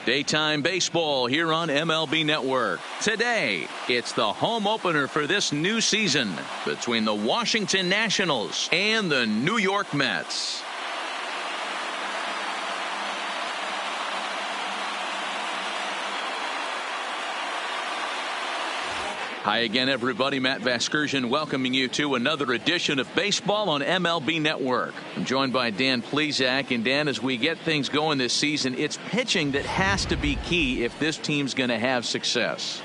Daytime baseball here on MLB Network. Today, it's the home opener for this new season between the Washington Nationals and the New York Mets. Hi again, everybody. Matt Vasgersian welcoming you to another edition of Baseball on MLB Network. I'm joined by Dan Plesac. And Dan, as we get things going this season, it's pitching that has to be key if this team's going to have success.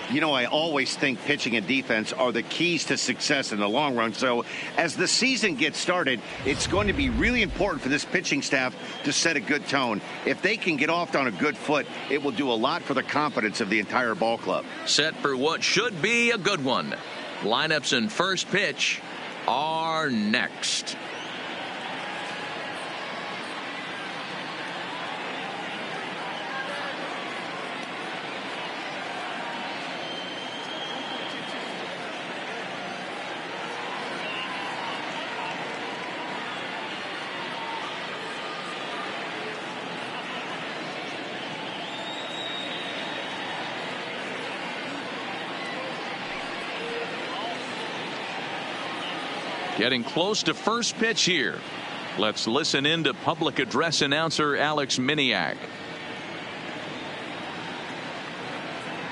You know, I always think pitching and defense are the keys to success in the long run. So as the season gets started, it's going to be really important for this pitching staff to set a good tone. If they can get off on a good foot, it will do a lot for the confidence of the entire ball club. Set for what should be a good one. Lineups and first pitch are next. Getting close to first pitch here. Let's listen in to public address announcer Alex Miniak.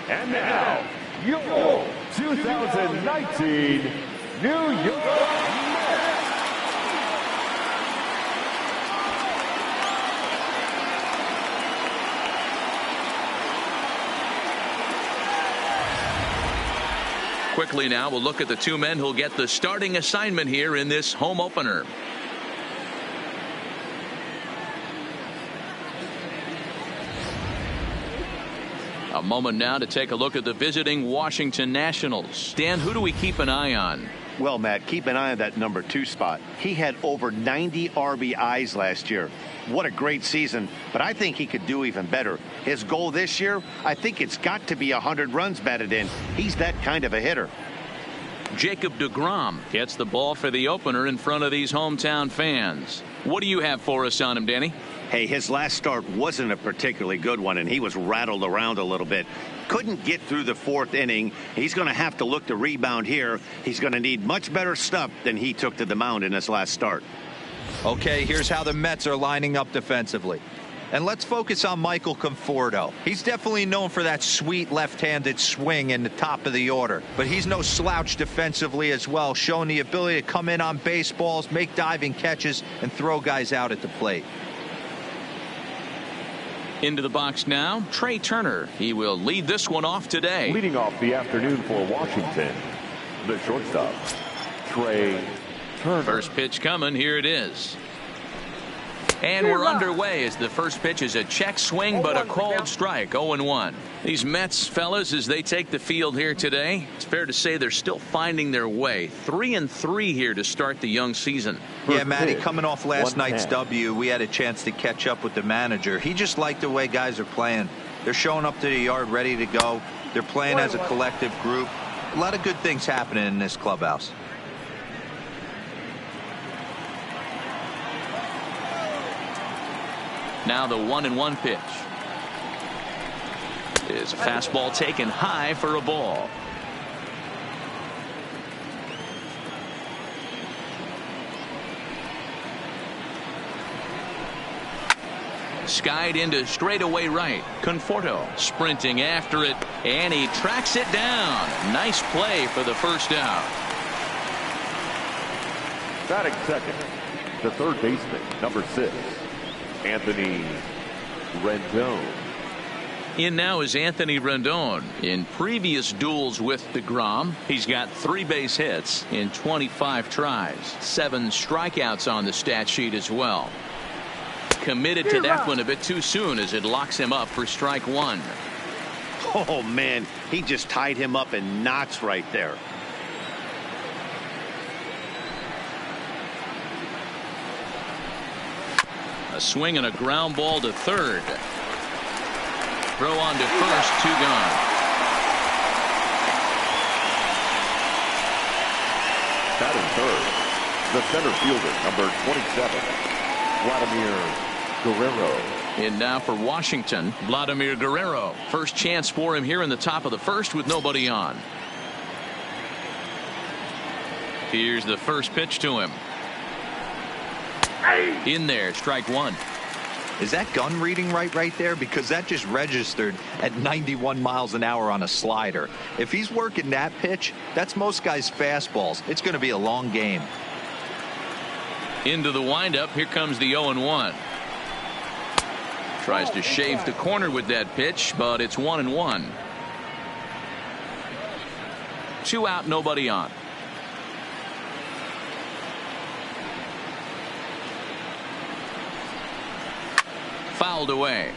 And now, your 2019 New York Mets. Quickly now, we'll look at the two men who'll get the starting assignment here in this home opener. A moment now to take a look at the visiting Washington Nationals. Dan, who do we keep an eye on? Well, Matt, keep an eye on that number 2 spot. He had over 90 RBIs last year. What a great season, but I think he could do even better. His goal this year, I think it's got to be 100 runs batted in. He's that kind of a hitter. Jacob deGrom gets the ball for the opener in front of these hometown fans. What do you have for us on him, Danny? Hey, his last start wasn't a particularly good one, and he was rattled around a little bit. Couldn't get through the 4th inning. He's going to have to look to rebound here. He's going to need much better stuff than he took to the mound in his last start. Okay, here's how the Mets are lining up defensively. And let's focus on Michael Conforto. He's definitely known for that sweet left-handed swing in the top of the order. But he's no slouch defensively as well, showing the ability to come in on baseballs, make diving catches, and throw guys out at the plate. Into the box now, Trey Turner. He will lead this one off today. Leading off the afternoon for Washington, the shortstop, Trey Turner. First pitch coming. Here it is. And we're underway as the first pitch is a check swing, but a called strike. 0-1. These Mets fellas, as they take the field here today, it's fair to say they're still finding their way. 3-3 here to start the young season. Yeah, Matty, coming off last night's W, we had a chance to catch up with the manager. He just liked the way guys are playing. They're showing up to the yard ready to go. They're playing as a collective group. A lot of good things happening in this clubhouse. Now the 1-1 pitch is a fastball taken high for a ball. Skied into straightaway right. Conforto sprinting after it, and he tracks it down. Nice play for the first out. Batting second, the third baseman, number 6, Anthony Rendon. In now is Anthony Rendon. In previous duels with deGrom, he's got 3 base hits in 25 tries. 7 strikeouts on the stat sheet as well. Committed to that one a bit too soon as it locks him up for strike 1. Oh, man, he just tied him up in knots right there. A swing and a ground ball to third. Throw on to first, 2 gone. Batting third, the center fielder, number 27, Vladimir Guerrero. And now for Washington, Vladimir Guerrero. First chance for him here in the top of the first with nobody on. Here's the first pitch to him. In there, strike one. Is that gun reading right there? Because that just registered at 91 miles an hour on a slider. If he's working that pitch, that's most guys' fastballs. It's going to be a long game. Into the windup. Here comes the 0-1. Tries to shave the corner with that pitch, but it's 1-1. 2 out, nobody on. Fouled away.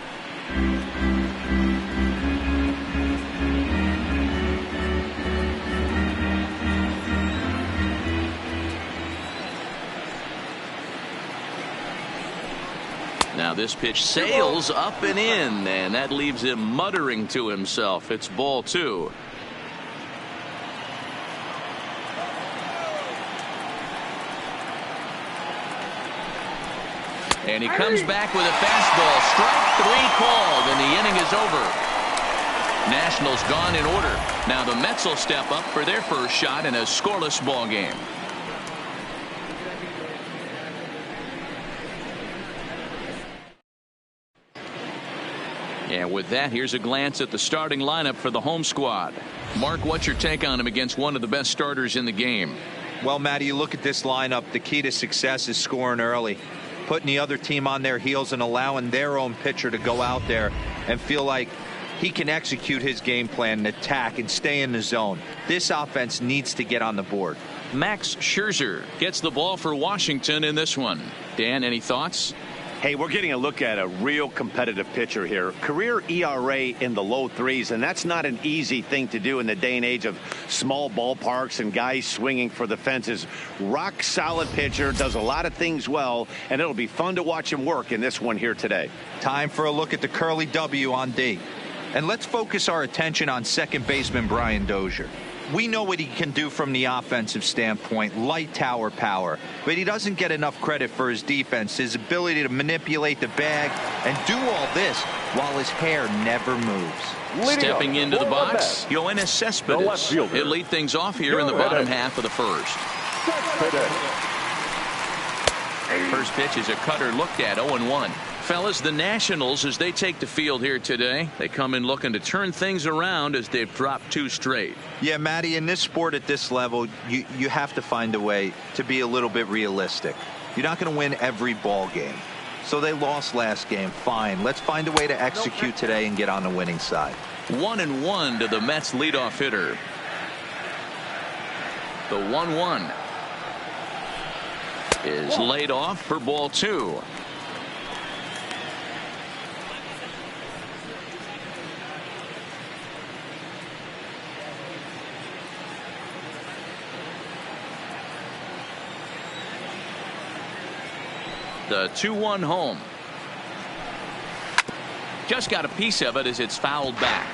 Now this pitch sails up and in, and that leaves him muttering to himself. It's ball 2. And he comes back with a fastball. Strike 3 called, and the inning is over. Nationals gone in order. Now the Mets will step up for their first shot in a scoreless ball game. And with that, here's a glance at the starting lineup for the home squad. Mark, what's your take on him against one of the best starters in the game? Well, Matty, you look at this lineup, the key to success is scoring early. Putting the other team on their heels and allowing their own pitcher to go out there and feel like he can execute his game plan and attack and stay in the zone. This offense needs to get on the board. Max Scherzer gets the ball for Washington in this one. Dan, any thoughts? Hey, we're getting a look at a real competitive pitcher here. Career ERA in the low 3s, and that's not an easy thing to do in the day and age of small ballparks and guys swinging for the fences. Rock solid pitcher, does a lot of things well, and it'll be fun to watch him work in this one here today. Time for a look at the Curly W on D. And let's focus our attention on second baseman Brian Dozier. We know what he can do from the offensive standpoint, light tower power, but he doesn't get enough credit for his defense, his ability to manipulate the bag and do all this while his hair never moves. Stepping into the box, Yoenis Cespedes. He'll lead things off here in the bottom half of the first. First pitch is a cutter looked at, 0-1. Fellas, the Nationals, as they take the field here today, they come in looking to turn things around as they've dropped 2 straight. Yeah, Matty, in this sport at this level, you have to find a way to be a little bit realistic. You're not going to win every ball game. So they lost last game. Fine. Let's find a way to execute today and get on the winning side. 1-1 to the Mets leadoff hitter. The 1-1 is laid off for ball 2. The 2-1 home. Just got a piece of it as it's fouled back.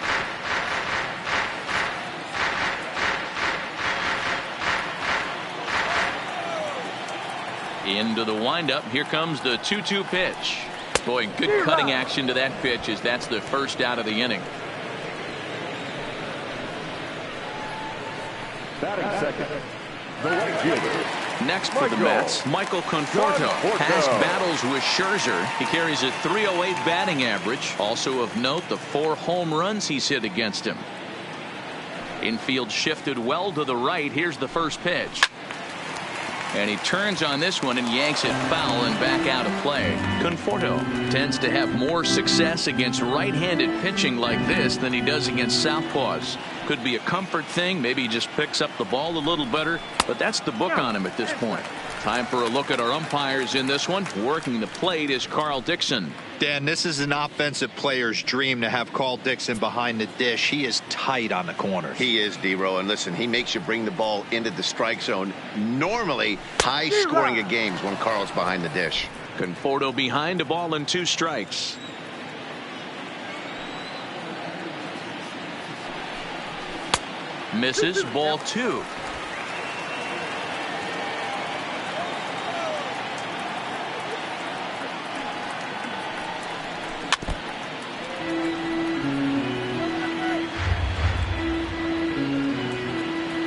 Into the windup. Here comes the 2-2 pitch. Boy, good cutting action to that pitch as that's the first out of the inning. Batting second, the right fielder. Next for the Mets, Michael Conforto has battles with Scherzer. He carries a .308 batting average. Also of note, the 4 home runs he's hit against him. Infield shifted well to the right. Here's the first pitch. And he turns on this one and yanks it foul and back out of play. Conforto tends to have more success against right-handed pitching like this than he does against southpaws. Could be a comfort thing. Maybe he just picks up the ball a little better, but that's the book on him at this point. Time for a look at our umpires in this one. Working the plate is Carl Dixon. Dan, this is an offensive player's dream to have Carl Dixon behind the dish. He is tight on the corners. He is, D-Row, and listen, he makes you bring the ball into the strike zone. Normally high scoring of games when Carl's behind the dish. Conforto behind, a ball and 2 strikes. Misses, ball 2.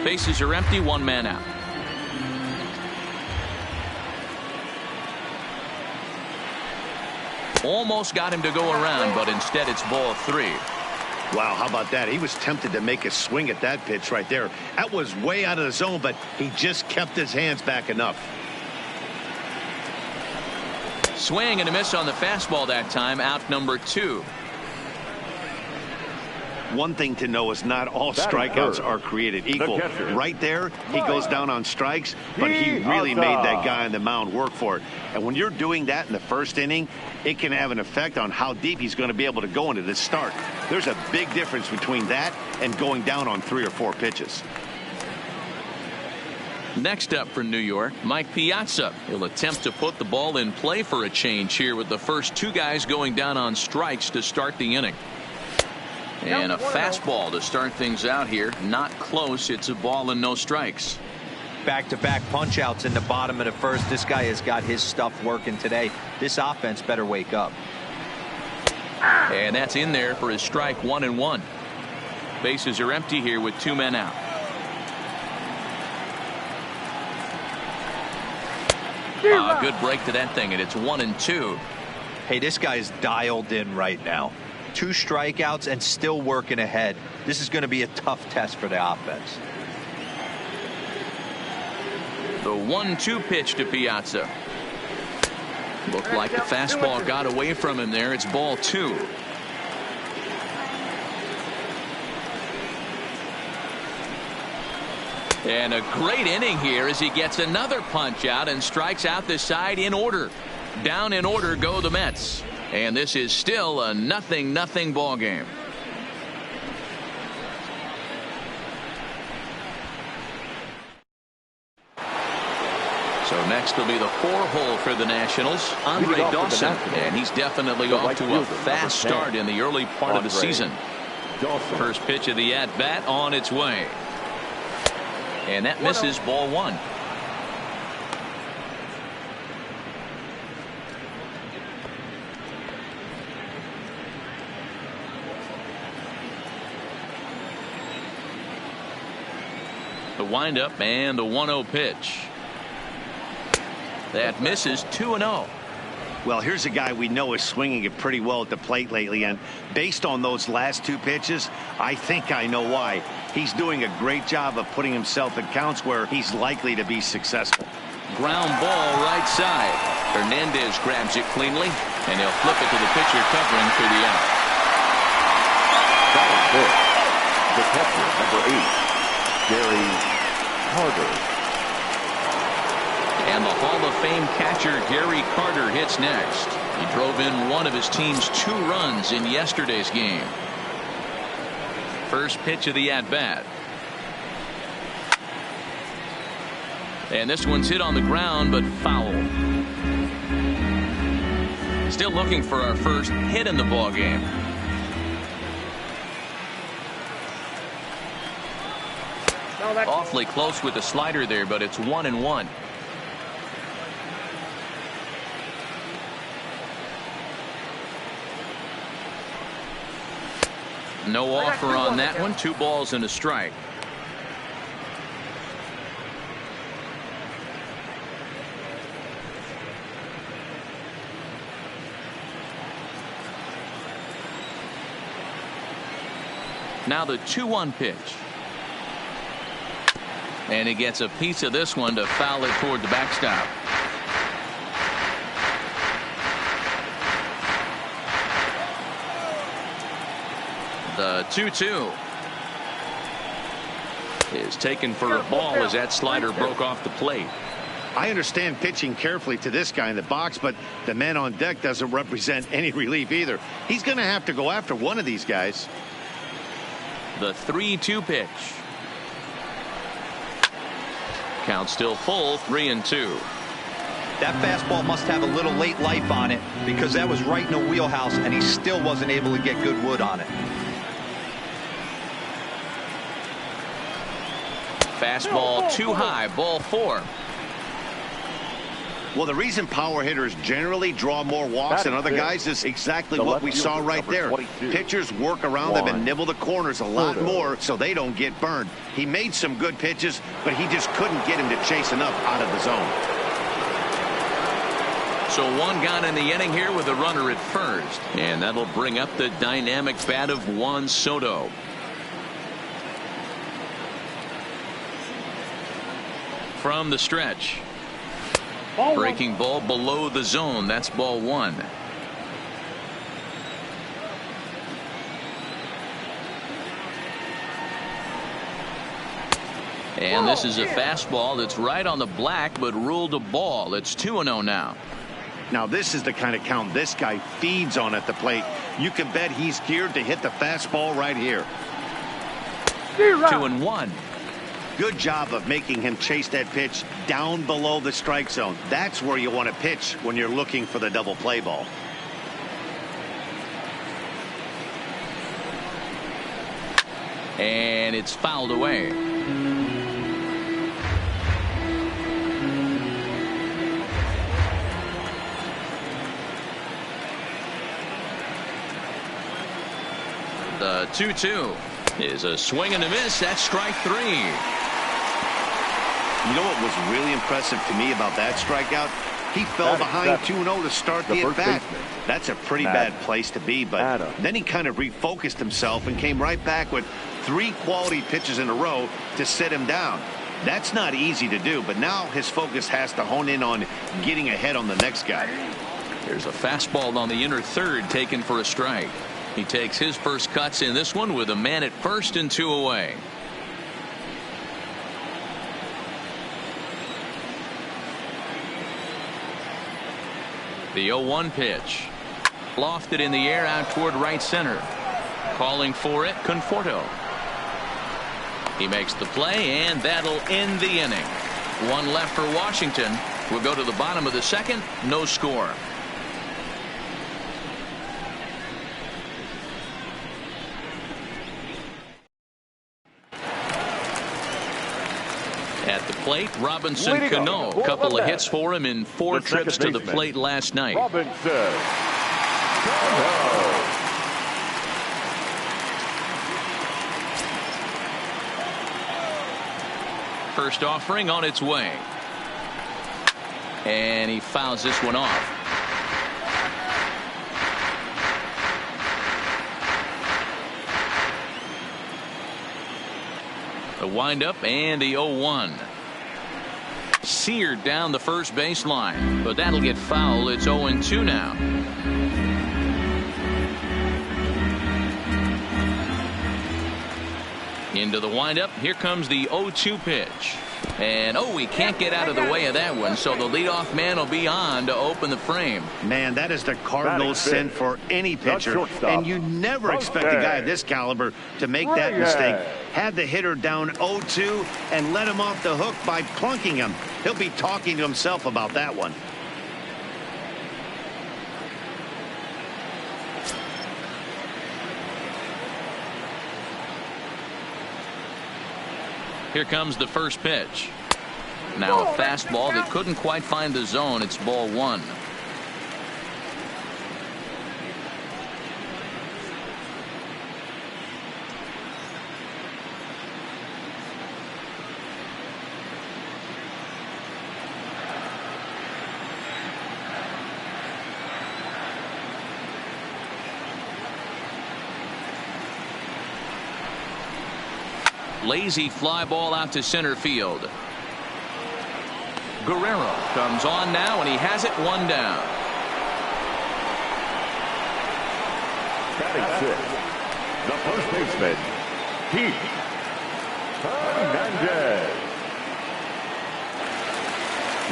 Bases are empty, one man out. Almost got him to go around, but instead it's ball 3. Wow, how about that? He was tempted to make a swing at that pitch right there. That was way out of the zone, but he just kept his hands back enough. Swing and a miss on the fastball that time. Out number 2. One thing to know is not all strikeouts are created equal. Right there, he goes down on strikes, but he really made that guy on the mound work for it. And when you're doing that in the first inning, it can have an effect on how deep he's going to be able to go into this start. There's a big difference between that and going down on 3 or 4 pitches. Next up for New York, Mike Piazza. He'll attempt to put the ball in play for a change here with the first 2 guys going down on strikes to start the inning. And a fastball to start things out here. Not close. It's a ball and no strikes. Back-to-back punch-outs in the bottom of the first. This guy has got his stuff working today. This offense better wake up. And that's in there for his strike 1-1. Bases are empty here with 2 men out. A good break to that thing, and it's 1-2. Hey, this guy's dialed in right now. 2 strikeouts and still working ahead. This is going to be a tough test for the offense. The 1-2 pitch to Piazza. Looked like the fastball got away from him there. It's ball 2. And a great inning here as he gets another punch out and strikes out the side in order. Down in order go the Mets. And this is still a 0-0 ball game. So next will be the 4-hole for the Nationals, Andre Dawson, and he's definitely off to a fast start in the early part of the season. First pitch of the at-bat on its way. And that misses, ball 1. The windup and the 1-0 pitch. That misses, 2-0. Well, here's a guy we know is swinging it pretty well at the plate lately, and based on those last 2 pitches, I think I know why. He's doing a great job of putting himself in counts where he's likely to be successful. Ground ball right side. Hernandez grabs it cleanly, and he'll flip it to the pitcher covering for the out. That is good. The catcher, number 8, Gary Carter. And the Hall of Fame catcher Gary Carter hits next. He drove in one of his team's 2 runs in yesterday's game. First pitch of the at-bat. And this one's hit on the ground, but foul. Still looking for our first hit in the ball game. Awfully close with the slider there, but it's 1-1. No offer on that one. 2 balls and a strike. Now the 2-1 pitch. And he gets a piece of this one to foul it toward the backstop. The 2-2 is taken for a ball as that slider broke off the plate. I understand pitching carefully to this guy in the box, but the man on deck doesn't represent any relief either. He's going to have to go after one of these guys. The 3-2 pitch. Count still full, 3-2. That fastball must have a little late life on it because that was right in the wheelhouse and he still wasn't able to get good wood on it. Fastball too high, ball 4. Well, the reason power hitters generally draw more walks than other guys is exactly what we saw right there. Pitchers work around them and nibble the corners a lot more so they don't get burned. He made some good pitches, but he just couldn't get him to chase enough out of the zone. So one gone in the inning here with a runner at first, and that'll bring up the dynamic bat of Juan Soto. From the stretch. Breaking ball below the zone. That's ball one. And this is a fastball that's right on the black but ruled a ball. It's 2-0 now. Now this is the kind of count this guy feeds on at the plate. You can bet he's geared to hit the fastball right here. 2-1. Good job of making him chase that pitch down below the strike zone. That's where you want to pitch when you're looking for the double play ball. And it's fouled away. The 2-2 is a swing and a miss. That's strike three. You know what was really impressive to me about that strikeout? He fell behind 2-0 to start the at-bat. That's a pretty bad place to be, but then he kind of refocused himself and came right back with 3 quality pitches in a row to sit him down. That's not easy to do, but now his focus has to hone in on getting ahead on the next guy. There's a fastball on the inner third taken for a strike. He takes his first cuts in this one with a man at first and 2 away. The 0-1 pitch. Lofted in the air out toward right center. Calling for it, Conforto. He makes the play, and that'll end the inning. One left for Washington. We'll go to the bottom of the second. No score. At the plate, Robinson Cano. A couple of hits for him in 4 trips to the plate last night. Robinson Cano. First offering on its way. And he fouls this one off. The windup and the 0-1. Seared down the first baseline, but that'll get foul. It's 0-2 now. Into the windup. Here comes the 0-2 pitch. And he can't get out of the way of that one, so the leadoff man will be on to open the frame. Man, that is the Cardinals' sin for any pitcher, and you never expect a guy of this caliber to make that mistake. Had the hitter down 0-2 and let him off the hook by plunking him. He'll be talking to himself about that one. Here comes the first pitch. Now a fastball that couldn't quite find the zone. It's ball one. Lazy fly ball out to center field. Guerrero comes on now, and he has it one down. Batting 6, the first baseman, Keith Hernandez.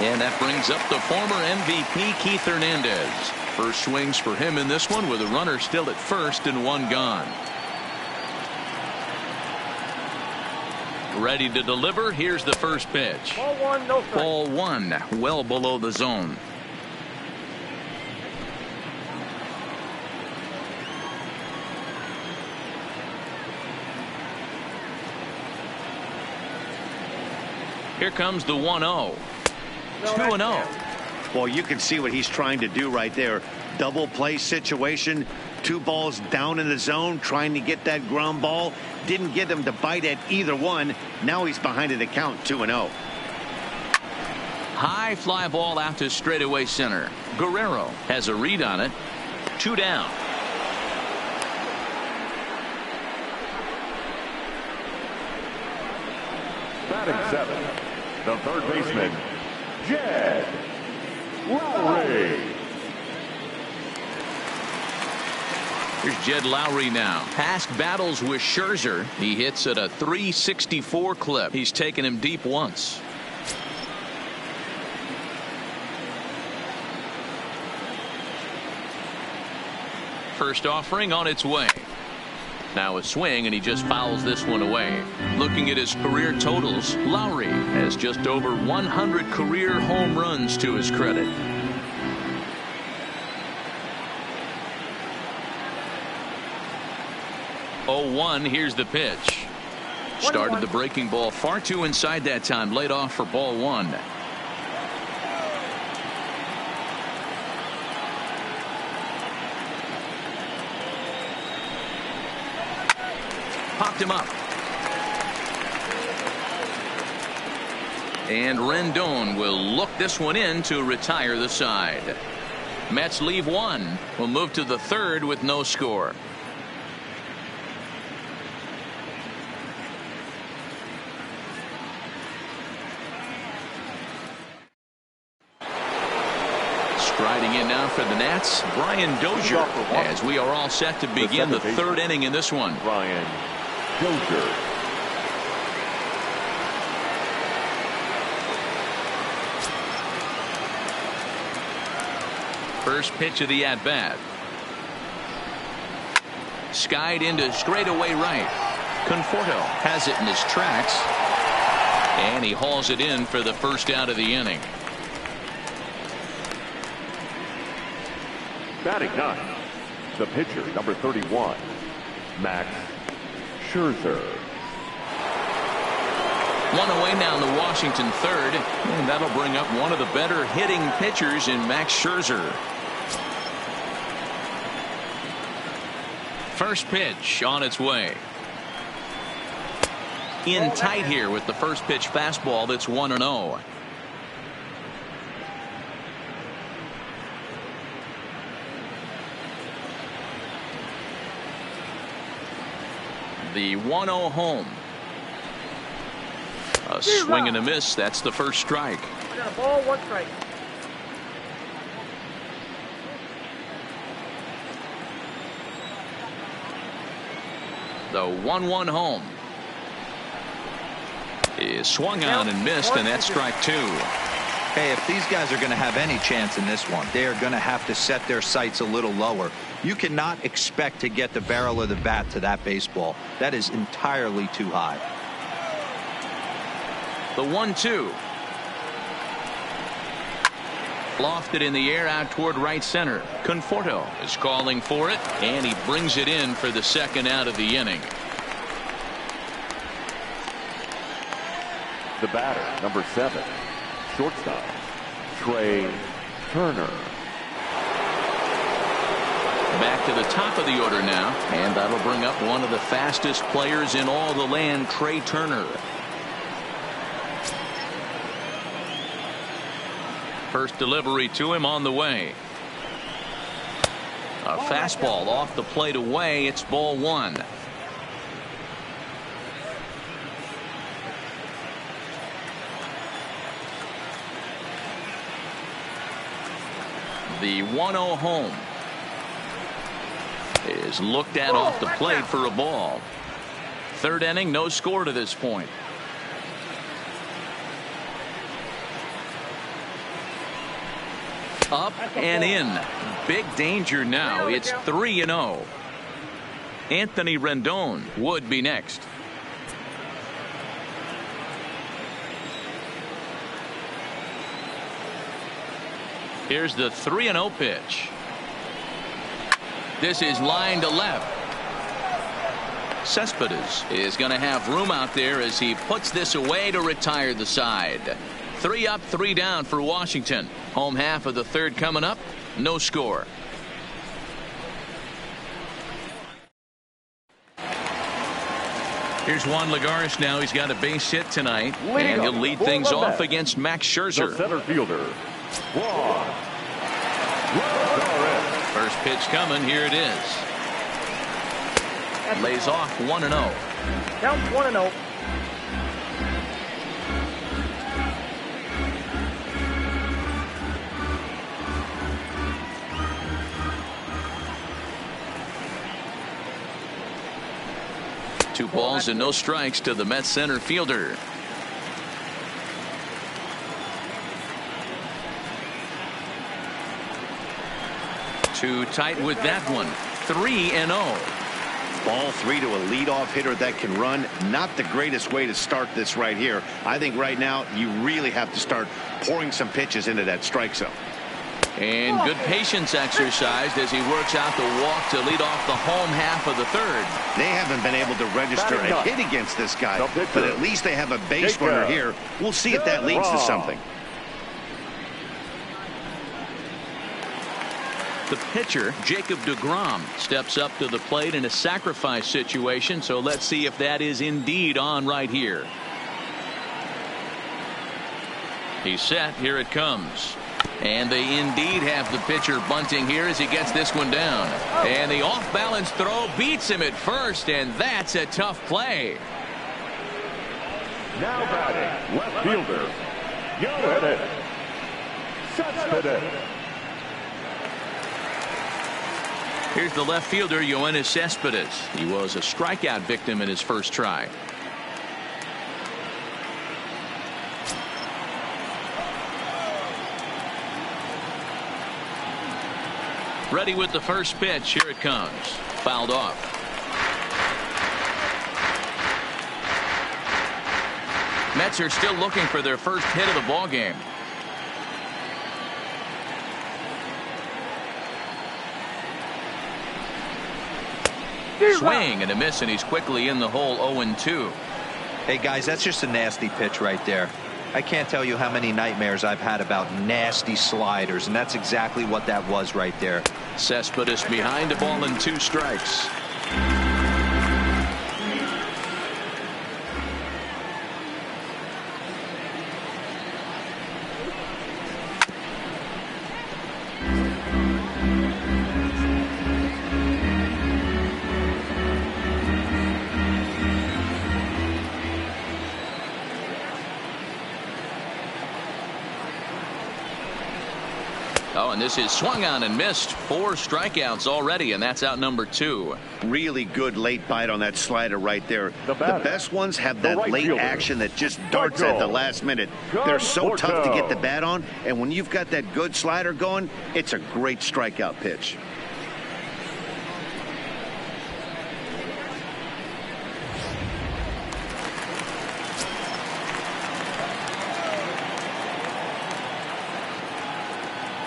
And that brings up the former MVP Keith Hernandez. First swings for him in this one with a runner still at first and one gone. Ready to deliver. Here's the first pitch. Ball one, no strike. Ball one, well below the zone. Here comes the 1-0. 2-0. Well, you can see what he's trying to do right there. Double play situation. 2 balls down in the zone, trying to get that ground ball. Didn't get him to bite at either one. Now he's behind at the count, 2-0. High fly ball out to straightaway center. Guerrero has a read on it. 2 down. Batting 7, the third baseman, Jed Lowry. Here's Jed Lowry now. Past battles with Scherzer. He hits at a .364 clip. He's taken him deep once. First offering on its way. Now a swing, and he just fouls this one away. Looking at his career totals, Lowry has just over 100 career home runs to his credit. Oh, 1, here's the pitch. Started the breaking ball far too inside that time. Laid off for ball 1. Popped him up. And Rendon will look this one in to retire the side. Mets leave 1. Will move to the 3rd with no score. Striding in now for the Nats, Brian Dozier, as we are all set to begin the 3rd inning in this one. Brian Dozier. First pitch of the at-bat. Skied into straightaway right. Conforto has it in his tracks, and he hauls it in for the first out of the inning. Batting 9, the pitcher, number 31, Max Scherzer. 1 away now in the Washington 3rd, and that'll bring up one of the better hitting pitchers in Max Scherzer. First pitch on its way. In tight here with the first pitch fastball that's 1-0. The 1-0 home. A swing and a miss. That's the first strike. I got a ball, 1 strike. The 1-1 home is swung on and missed, and that's strike 2. Hey, if these guys are going to have any chance in this one, they are going to have to set their sights a little lower. You cannot expect to get the barrel of the bat to that baseball. That is entirely too high. The 1-2. Lofted in the air out toward right center. Conforto is calling for it, and he brings it in for the second out of the inning. The batter, number 7, shortstop, Trey Turner. Back to the top of the order now, and that'll bring up one of the fastest players in all the land, Trey Turner. First delivery to him on the way. A fastball off the plate away. It's ball 1. The 1-0 home is looked at off the plate for a ball. 3rd inning, no score to this point. Up and in. Big danger now. It's 3-0. Anthony Rendon would be next. Here's the 3-0 pitch. This is line to left. Cespedes is going to have room out there as he puts this away to retire the side. 3 up, 3 down for Washington. Home half of the third coming up. No score. Here's Juan Lagares now. He's got a base hit tonight, and he'll lead things off against Max Scherzer. The center fielder, Juan Lagares. First pitch coming. Here it is. Lays off 1-0. Count 1-0. Two balls and no strikes to the Mets center fielder. Too tight with that one. 3-0. Ball 3 to a leadoff hitter that can run. Not the greatest way to start this right here. I think right now you really have to start pouring some pitches into that strike zone. And good patience exercised as he works out the walk to lead off the home half of the third. They haven't been able to register a hit against this guy, but at least they have a base runner here. We'll see if that leads to something. The pitcher, Jacob deGrom, steps up to the plate in a sacrifice situation, so let's see if that is indeed on right here. He's set. Here it comes. And they indeed have the pitcher bunting here as he gets this one down. And the off-balance throw beats him at first, and that's a tough play. Now batting, left fielder, Yoenis Cespedes. Here's the left fielder, Yoenis Cespedes. He was a strikeout victim in his first try. Ready with the first pitch. Here it comes. Fouled off. Mets are still looking for their first hit of the ball game. Swing and a miss, and he's quickly in the hole. 0-2. Hey guys, that's just a nasty pitch right there. I can't tell you how many nightmares I've had about nasty sliders, and that's exactly what that was right there. Cespedes behind a ball and 2 strikes. Oh, and this is swung on and missed. 4 strikeouts already, and that's out number 2. Really good late bite on that slider right there. The best ones have that right late fielder, action that just darts at the last minute. They're so tough to get the bat on, and when you've got that good slider going, it's a great strikeout pitch.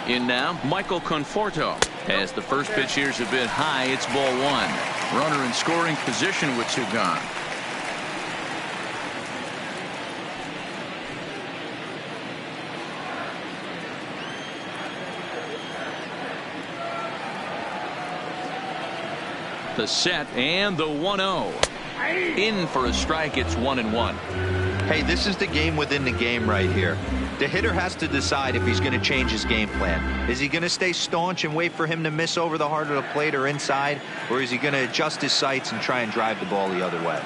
In now, Michael Conforto. As the first pitch here's a bit high, it's ball 1. Runner in scoring position with 2 gone. The set and the 1-0. In for a strike. It's 1-1. Hey, this is the game within the game right here. The hitter has to decide if he's going to change his game plan. Is he going to stay staunch and wait for him to miss over the heart of the plate or inside, or is he going to adjust his sights and try and drive the ball the other way?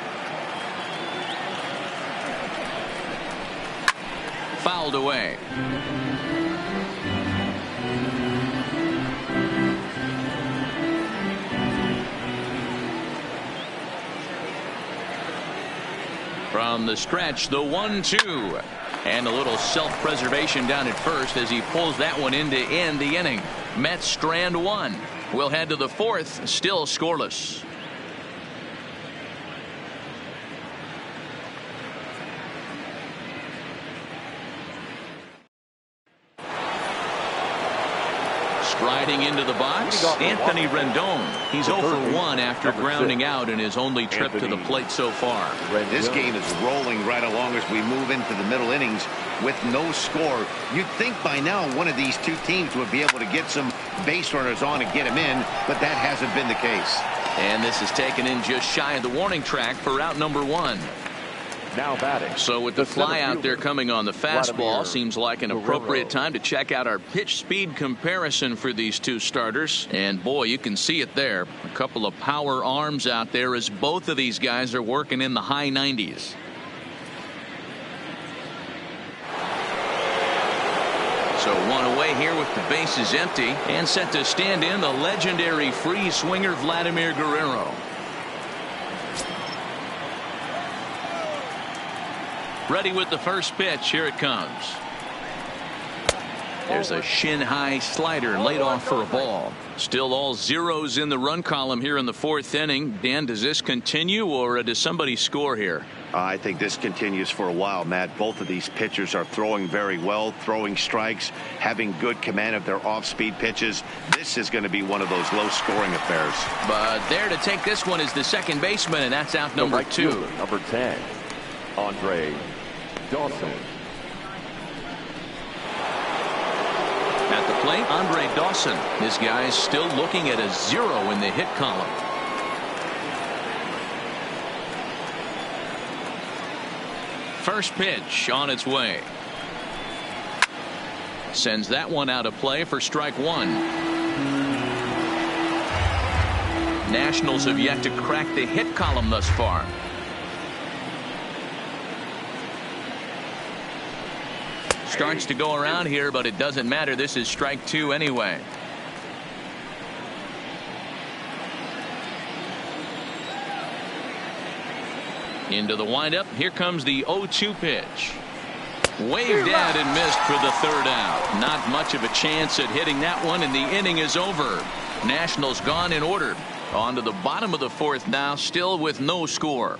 Fouled away. From the stretch, the 1-2. And a little self-preservation down at first as he pulls that one in to end the inning. Mets strand 1. We'll head to the 4th, still scoreless. Striding into the box, Anthony Rendon. He's 0 for 1 after grounding out in his only trip to the plate so far. This game is rolling right along as we move into the middle innings. with no score. You'd think by now one of these two teams would be able to get some base runners on and get them in, but that hasn't been the case. And this is taken in just shy of the warning track for out number 1. Now batting. So with the fly out there coming on the fastball, seems like an appropriate time to check out our pitch speed comparison for these two starters. And boy, you can see it there. A couple of power arms out there as both of these guys are working in the high 90s. So one away here with the bases empty, and set to stand in the legendary free swinger Vladimir Guerrero. Ready with the first pitch. Here it comes. There's a shin-high slider laid off for a ball. Still all zeros in the run column here in the 4th inning. Dan, does this continue, or does somebody score here? I think this continues for a while, Matt. Both of these pitchers are throwing very well, throwing strikes, having good command of their off-speed pitches. This is going to be one of those low-scoring affairs. But there to take this one is the second baseman, and that's out number 2. Number 10, Andre Dawson. At the plate, Andre Dawson. This guy's still looking at a 0 in the hit column. First pitch on its way. Sends that one out of play for strike 1. Nationals have yet to crack the hit column thus far. Starts to go around here, but it doesn't matter. This is strike 2 anyway. Into the windup. Here comes the 0-2 pitch. Waved at and missed for the 3rd out. Not much of a chance at hitting that one, and the inning is over. Nationals gone in order. On to the bottom of the 4th now, still with no score.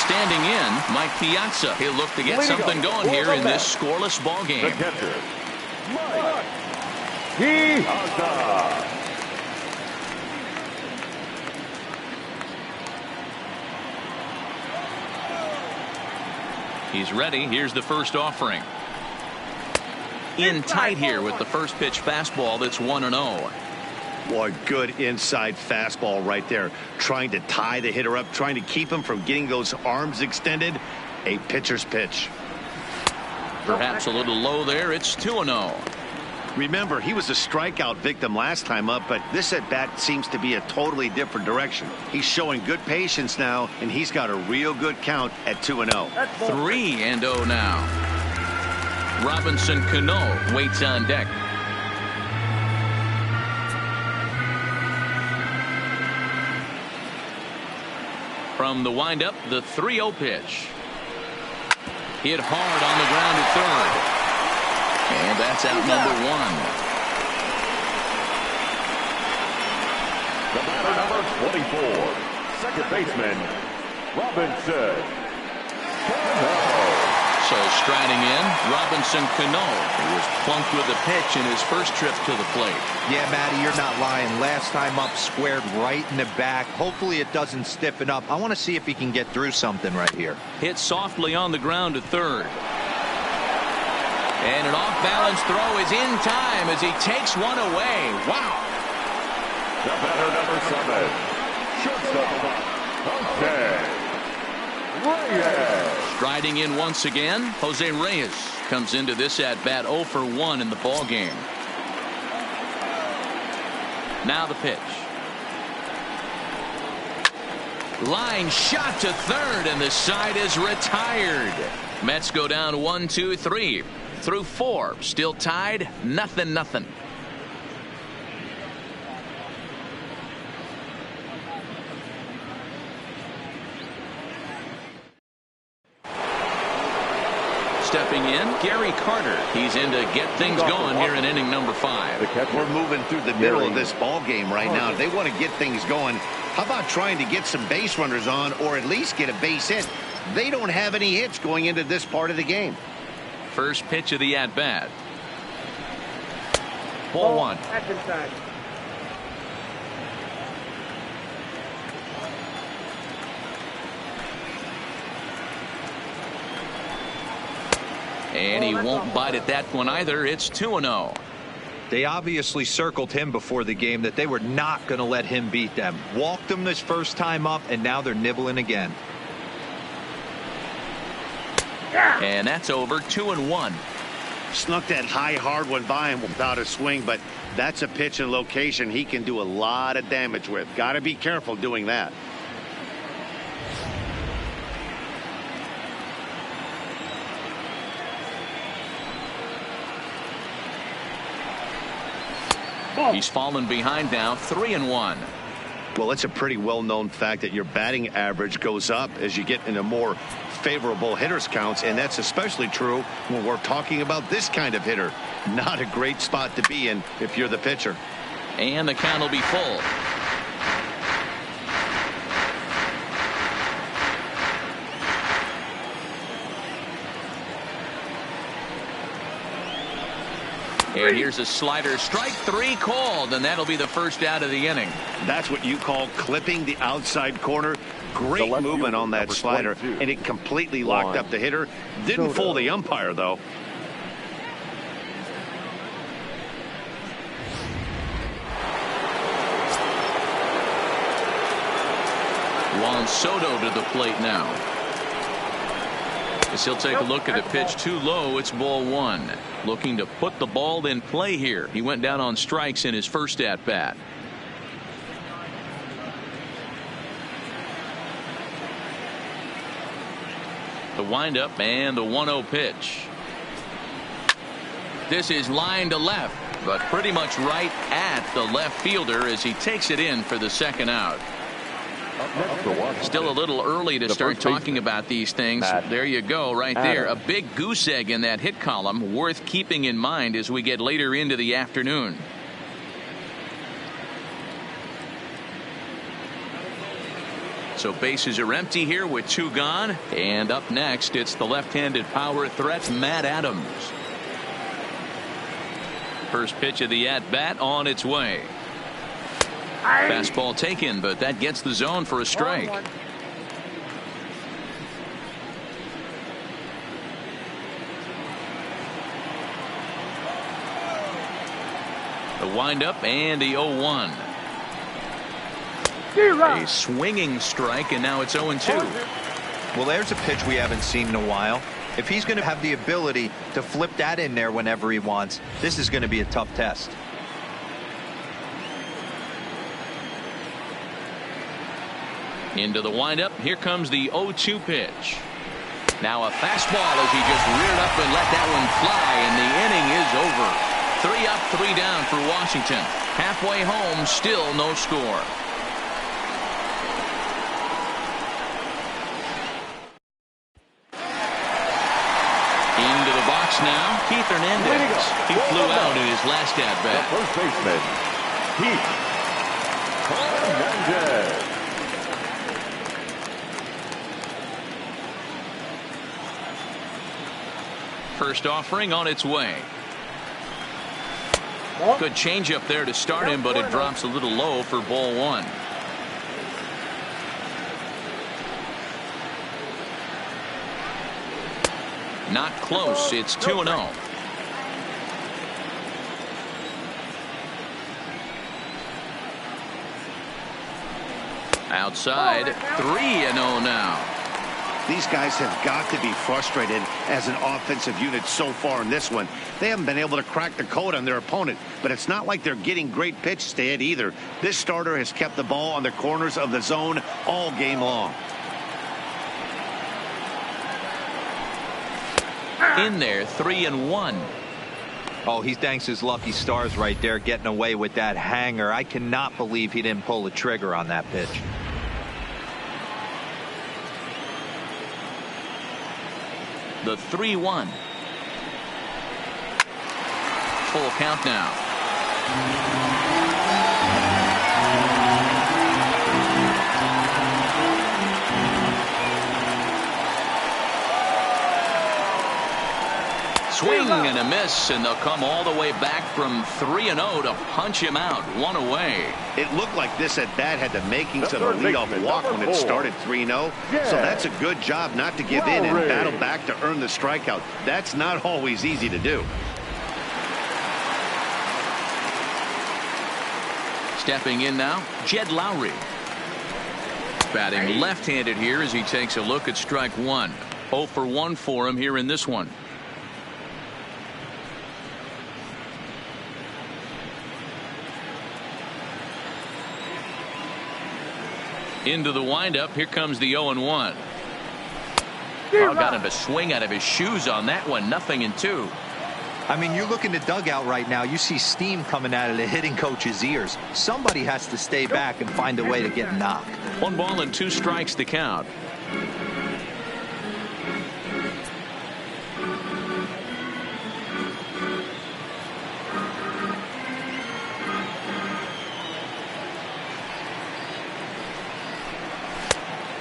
Standing in, Mike Piazza. He'll look to get something going here in this scoreless ball game. The catcher, Mike Piazza. He's ready. Here's the first offering. In tight here with the first pitch fastball that's 1-0. Boy, good inside fastball right there. Trying to tie the hitter up, trying to keep him from getting those arms extended. A pitcher's pitch. Perhaps a little low there. It's 2-0. Remember, he was a strikeout victim last time up, but this at bat seems to be a totally different direction. He's showing good patience now, and he's got a real good count at 2-0. 3-0 now. Robinson Cano waits on deck. From the windup, the 3-0 pitch. Hit hard on the ground at 3rd. And that's out number 1. The batter, number 24, second baseman, Robinson Cano. So striding in, Robinson Cano, who was plunked with a pitch in his first trip to the plate. Yeah, Matty, you're not lying. Last time up, squared right in the back. Hopefully it doesn't stiffen up. I want to see if he can get through something right here. Hit softly on the ground to 3rd. And an off-balance throw is in time as he takes one away. Wow. The batter, number 7, shortstop, Jose Reyes. Striding in once again, Jose Reyes comes into this at bat 0 for 1 in the ball game. Now the pitch. Line shot to 3rd, and the side is retired. Mets go down 1, 2, 3 through 4. Still tied, 0-0. Stepping in, Gary Carter. He's in to get things going here in inning number 5. We're moving through the middle of this ball game right now. They want to get things going. How about trying to get some base runners on, or at least get a base hit? They don't have any hits going into this part of the game. First pitch of the at-bat. Ball one. That's inside. And he won't bite at that one either. It's 2-0. They obviously circled him before the game that they were not going to let him beat them. Walked him this first time up, and now they're nibbling again. And that's over. 2-1. Snuck that high hard one by him without a swing, but that's a pitch and location he can do a lot of damage with. Got to be careful doing that. He's fallen behind now. 3-1. Well, it's a pretty well-known fact that your batting average goes up as you get into more favorable hitters counts, and that's especially true when we're talking about this kind of hitter. Not a great spot to be in if you're the pitcher. And the count will be full. And here's a slider. Strike three called, and that'll be the first out of the inning. That's what you call clipping the outside corner. Great movement on that slider, and it completely locked up the hitter. Didn't fool the umpire, though. Juan Soto to the plate now. As he'll take a look at a pitch too low. It's ball one. Looking to put the ball in play here. He went down on strikes in his first at bat. The windup and the 1-0 pitch. This is line to left, but pretty much right at the left fielder as he takes it in for the second out. Still a little early to start talking about these things. There you go, right there. A big goose egg in that hit column, worth keeping in mind as we get later into the afternoon. So bases are empty here with two gone. And up next, it's the left-handed power threat, Matt Adams. First pitch of the at-bat on its way. Fastball taken, but that gets the zone for a strike. The windup and the 0-1. A swinging strike, and now it's 0-2. Well, there's a pitch we haven't seen in a while. If he's going to have the ability to flip that in there whenever he wants, this is going to be a tough test. Into the windup. Here comes the 0-2 pitch. Now a fastball as he just reared up and let that one fly, and the inning is over. 3 up, 3 down for Washington. Halfway home, still no score. Into the box now, Keith Hernandez. He flew out in his last at bat. First baseman, Keith Hernandez. First offering on its way. Good changeup there to start him, but it drops a little low for ball one. Not close. It's 2-0. Outside, 3-0 now. These guys have got to be frustrated as an offensive unit so far in this one. They haven't been able to crack the code on their opponent, but it's not like they're getting great pitches to hit either. This starter has kept the ball on the corners of the zone all game long. In there, 3-1. Oh, he thanks his lucky stars right there, getting away with that hanger. I cannot believe he didn't pull the trigger on that pitch. The 3-1. Full count now. Swing and a miss, and they'll come all the way back from 3-0 to punch him out. One away. It looked like this at bat had the makings of a third leadoff baseman, walk when number it 4. started 3-0. So that's a good job not to give in and battle back to earn the strikeout. That's not always easy to do. Stepping in now, Jed Lowry. Batting left-handed here as he takes a look at strike one. 0 for 1 for him here in this one. Into the windup. Here comes the 0-1. Got him to swing out of his shoes on that one. 0-2. I mean, you look in the dugout right now, you see steam coming out of the hitting coach's ears. Somebody has to stay back and find a way to get knocked. 1 ball and 2 strikes to count.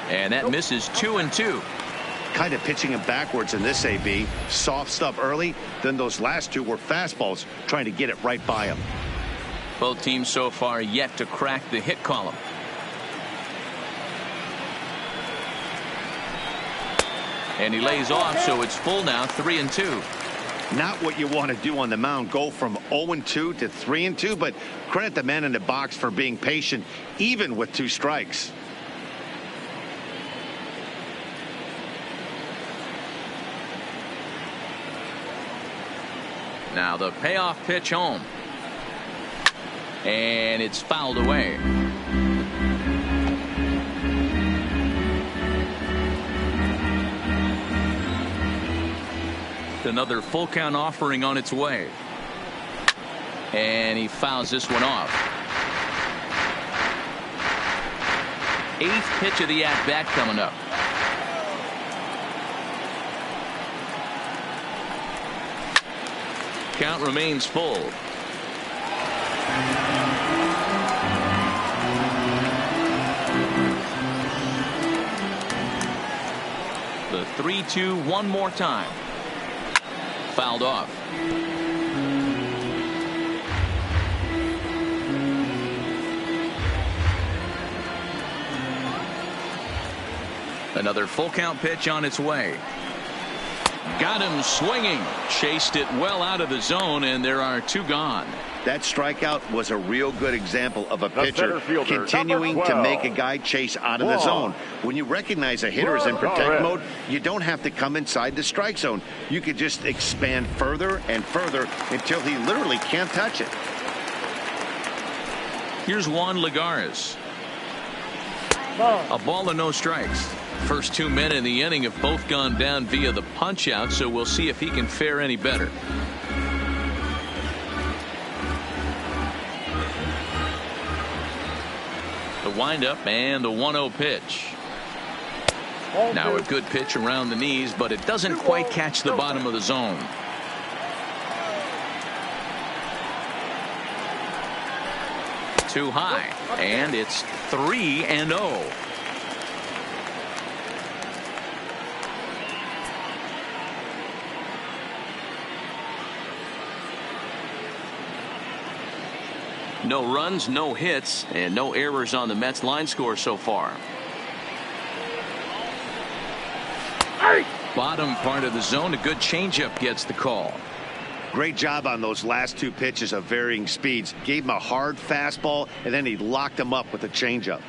And that misses 2-2. Kind of pitching him backwards in this AB. Soft stuff early, then those last 2 were fastballs, trying to get it right by him. Both teams so far yet to crack the hit column. And he lays off, so it's full now, 3-2. Not what you want to do on the mound, go from 0-2 to 3-2, but credit the man in the box for being patient, even with 2 strikes. Now the payoff pitch home. And it's fouled away. Another full count offering on its way. And he fouls this one off. 8th pitch of the at-bat coming up. Count remains full. The 3-2 one more time. Fouled off. Another full count pitch on its way. Got him swinging. Chased it well out of the zone, and there are 2 gone. That strikeout was a real good example of a pitcher fielder, continuing to make a guy chase out of the zone. When you recognize a hitter is in protect mode, you don't have to come inside the strike zone. You could just expand further and further until he literally can't touch it. Here's Juan Lagares. A ball and no strikes. First 2 men in the inning have both gone down via the punch out, so we'll see if he can fare any better. The windup and the 1-0 pitch. Now a good pitch around the knees, but it doesn't quite catch the bottom of the zone. Too high, and it's 3-0. No runs, no hits, and no errors on the Mets line score so far. Bottom part of the zone, a good changeup gets the call. Great job on those last 2 pitches of varying speeds. Gave him a hard fastball, and then he locked him up with a changeup.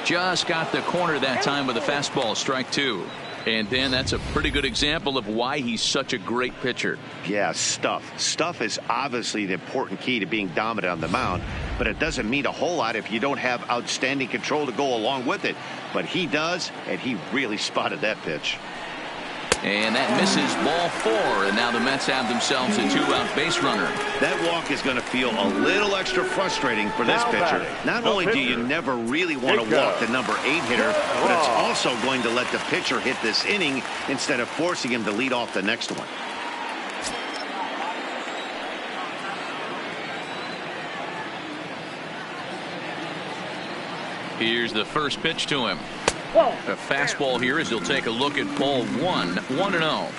Just got the corner that time with a fastball, strike 2. And Dan, that's a pretty good example of why he's such a great pitcher. Yeah, stuff. Stuff is obviously the important key to being dominant on the mound, but it doesn't mean a whole lot if you don't have outstanding control to go along with it. But he does, and he really spotted that pitch. And that misses, ball 4, and now the Mets have themselves a 2-out base runner. That walk is going to feel a little extra frustrating for this pitcher. Not only do you never really want to walk the number 8 hitter, but it's also going to let the pitcher hit this inning instead of forcing him to lead off the next one. Here's the first pitch to him. Whoa. A fastball here as he'll take a look at ball 1-0.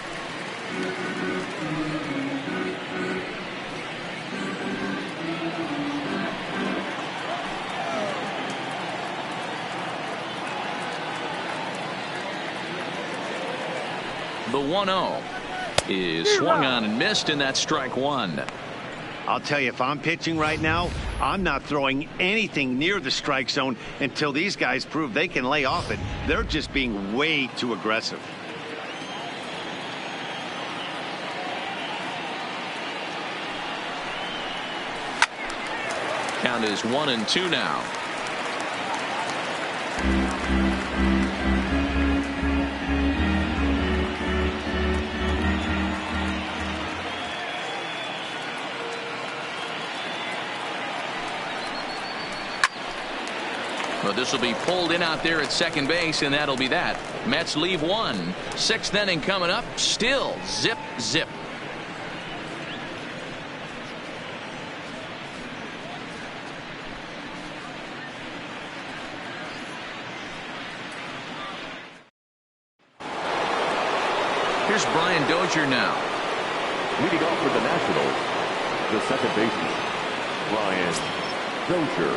The 1-0 is swung on and missed, and that's strike one. I'll tell you, if I'm pitching right now, I'm not throwing anything near the strike zone until these guys prove they can lay off it. They're just being way too aggressive. Count is 1-2 now. But this will be pulled in out there at second base, and that'll be that. Mets leave one. Sixth inning coming up. Still zip, zip. Here's Brian Dozier now. Leading off for the Nationals, the second baseman, Brian Dozier.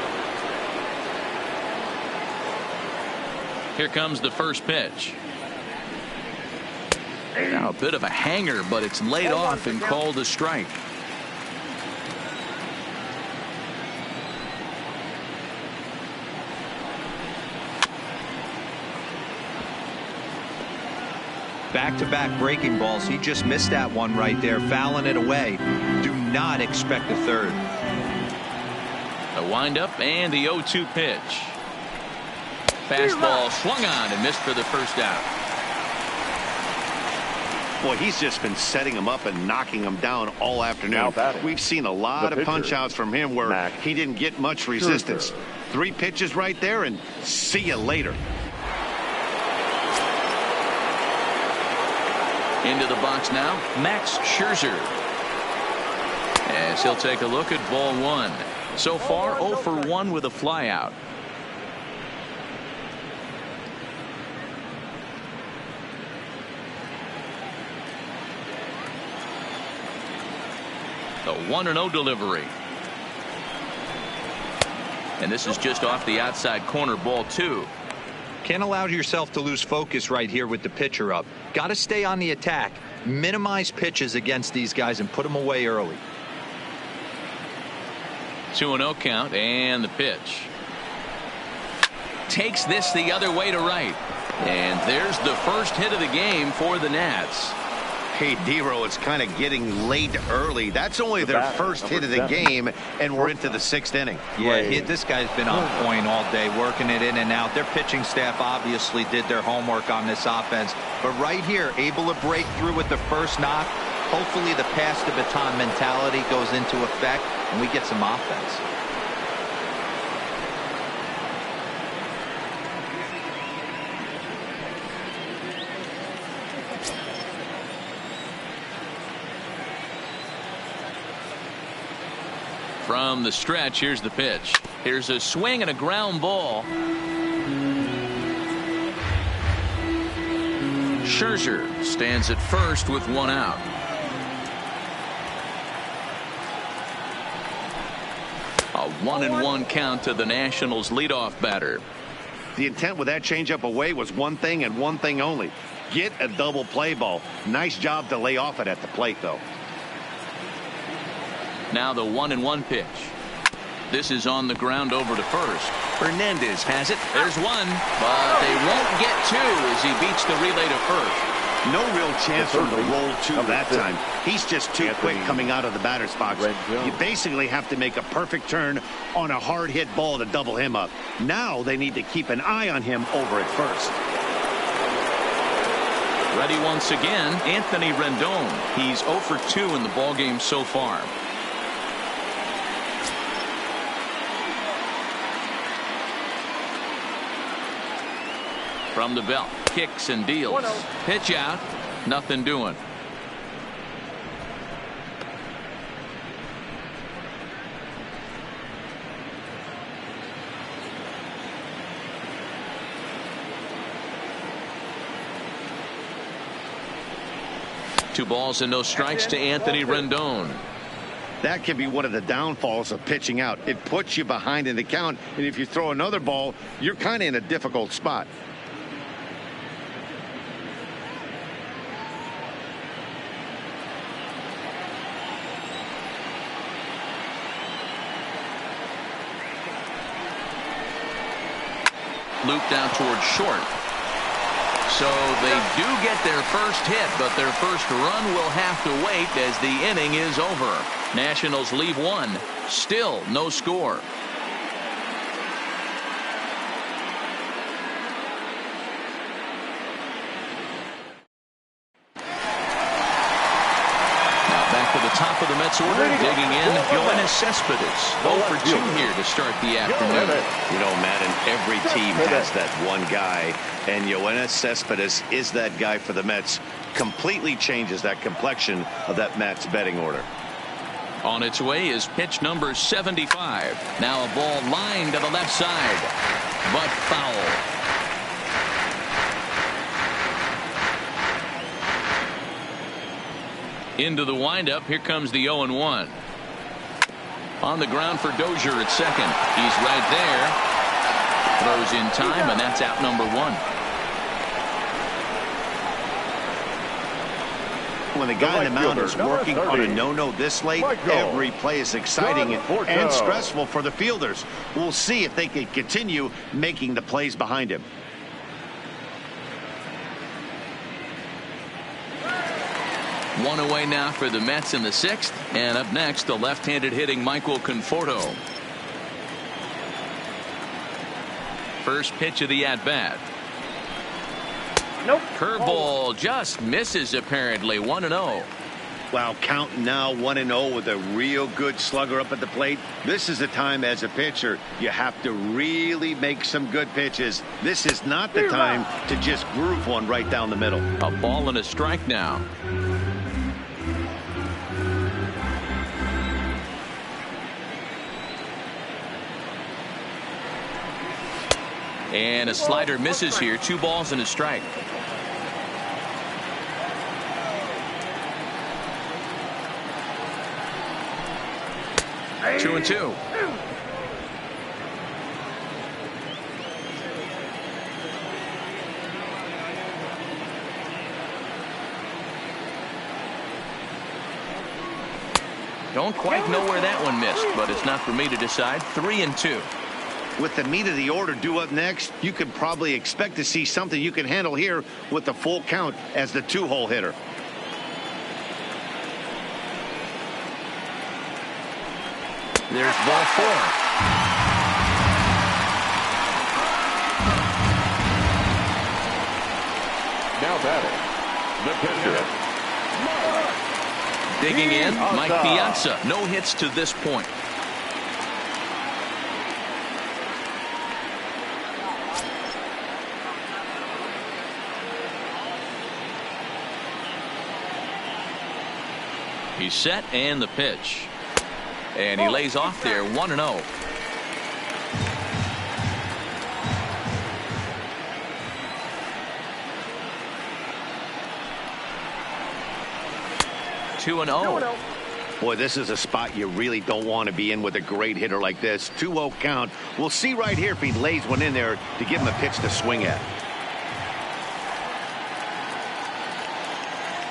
Here comes the first pitch. Now a bit of a hanger, but it's laid off and called a strike. Back-to-back breaking balls. He just missed that one right there, fouling it away. Do not expect a third. A windup and the 0-2 pitch. Fastball swung on and missed for the first out. Boy, he's just been setting him up and knocking him down all afternoon. We've seen a lot of punch outs from him where he didn't get much resistance. 3 pitches right there, and see you later. Into the box now, Max Scherzer. As he'll take a look at ball 1. So far 0 for 1 with a flyout. The 1-0 delivery. And this is just off the outside corner, ball 2. Can't allow yourself to lose focus right here with the pitcher up. Got to stay on the attack. Minimize pitches against these guys and put them away early. 2-0 count, and the pitch. Takes this the other way to right. And there's the first hit of the game for the Nats. Hey, Dero, it's kind of getting late early. That's only their first hit of the game, and we're into the 6th inning. Yeah, this guy's been on point all day, working it in and out. Their pitching staff obviously did their homework on this offense. But right here, able to break through with the first knock. Hopefully the pass the baton mentality goes into effect, and we get some offense. From the stretch, here's the pitch. Here's a swing and a ground ball. Scherzer stands at first with 1 out. A 1-1 count to the Nationals leadoff batter. The intent with that changeup away was one thing and one thing only. Get a double play ball. Nice job to lay off it at the plate, though. Now the 1-1 pitch. This is on the ground over to first. Hernandez has it. There's one, but they won't get 2 as he beats the relay to first. No real chance for him to roll 2 that time. He's just too quick coming out of the batter's box. You basically have to make a perfect turn on a hard hit ball to double him up. Now they need to keep an eye on him over at first. Ready once again, Anthony Rendon. He's 0 for 2 in the ballgame so far. From the belt, kicks and deals. Pitch out, nothing doing. 2 balls and no strikes to Anthony Rendon. That can be one of the downfalls of pitching out. It puts you behind in the count, and if you throw another ball, you're kind of in a difficult spot. Looped out towards short. So they do get their first hit, but their first run will have to wait as the inning is over. Nationals leave 1. Still no score. Back to the top of the Mets order, digging in, Yoenis Cespedes. 0 for 2 here to start the afternoon. You know, Madden, every team has that one guy, and Yoenis Cespedes is that guy for the Mets. Completely changes that complexion of that Mets betting order. On its way is pitch number 75. Now a ball lined to the left side, but foul. Into the windup. Here comes the 0-1. On the ground for Dozier at second. He's right there. Throws in time, and that's out number 1. When the guy in the mound is working on a no-no this late, every play is exciting and stressful for the fielders. We'll see if they can continue making the plays behind him. One away now for the Mets in the 6th. And up next, the left-handed hitting Michael Conforto. First pitch of the at-bat. Nope. Curveball just misses apparently. 1-0. Wow, count now 1-0 with a real good slugger up at the plate. This is the time as a pitcher you have to really make some good pitches. This is not the time to just groove one right down the middle. A ball and a strike now. And a slider misses here. 2 balls and a strike. Two and two. Don't quite know where that one missed, but it's not for me to decide. 3-2. With the meat of the order due up next, you can probably expect to see something you can handle here with the full count as the 2-hole hitter. There's ball 4. Now batting, the pitcher. Digging in, Mike Piazza. No hits to this point. He's set and the pitch. And he lays off there. 1-0. Two and 0. Boy, this is a spot you really don't want to be in with a great hitter like this. 2-0 count. We'll see right here if he lays one in there to give him a pitch to swing at.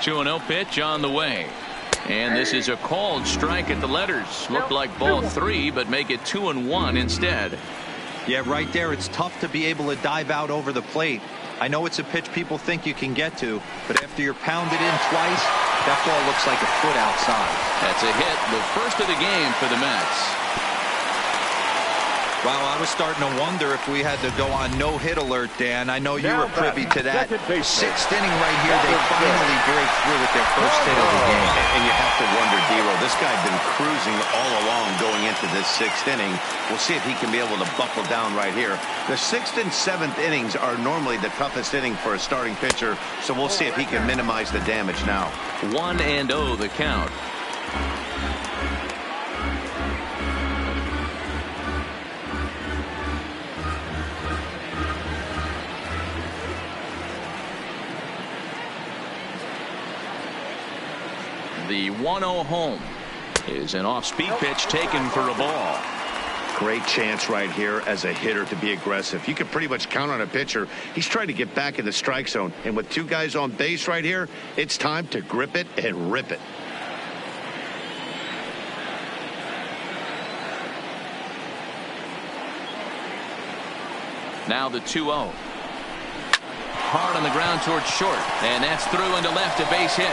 2-0 pitch on the way. And this is a called strike at the letters. Looked like ball 3, but make it 2-1 instead. Yeah, right there. It's tough to be able to dive out over the plate. I know it's a pitch people think you can get to, but after you're pounded in twice, that ball looks like a foot outside. That's a hit, the first of the game for the Mets. Wow, I was starting to wonder if we had to go on no-hit alert, Dan. I know you were privy to that. 6th inning right here, they finally break through with their first hit of the game. And you have to wonder, D-Roll, this guy had been cruising all along going into this 6th inning. We'll see if he can be able to buckle down right here. The 6th and 7th innings are normally the toughest inning for a starting pitcher, so we'll see if he can minimize the damage now. 1-0 the count. 1-0 home. Is an off-speed pitch taken for a ball. Great chance right here as a hitter to be aggressive. You can pretty much count on a pitcher. He's trying to get back in the strike zone. And with two guys on base right here, it's time to grip it and rip it. Now the 2-0. Hard on the ground towards short. And that's through into left, a base hit.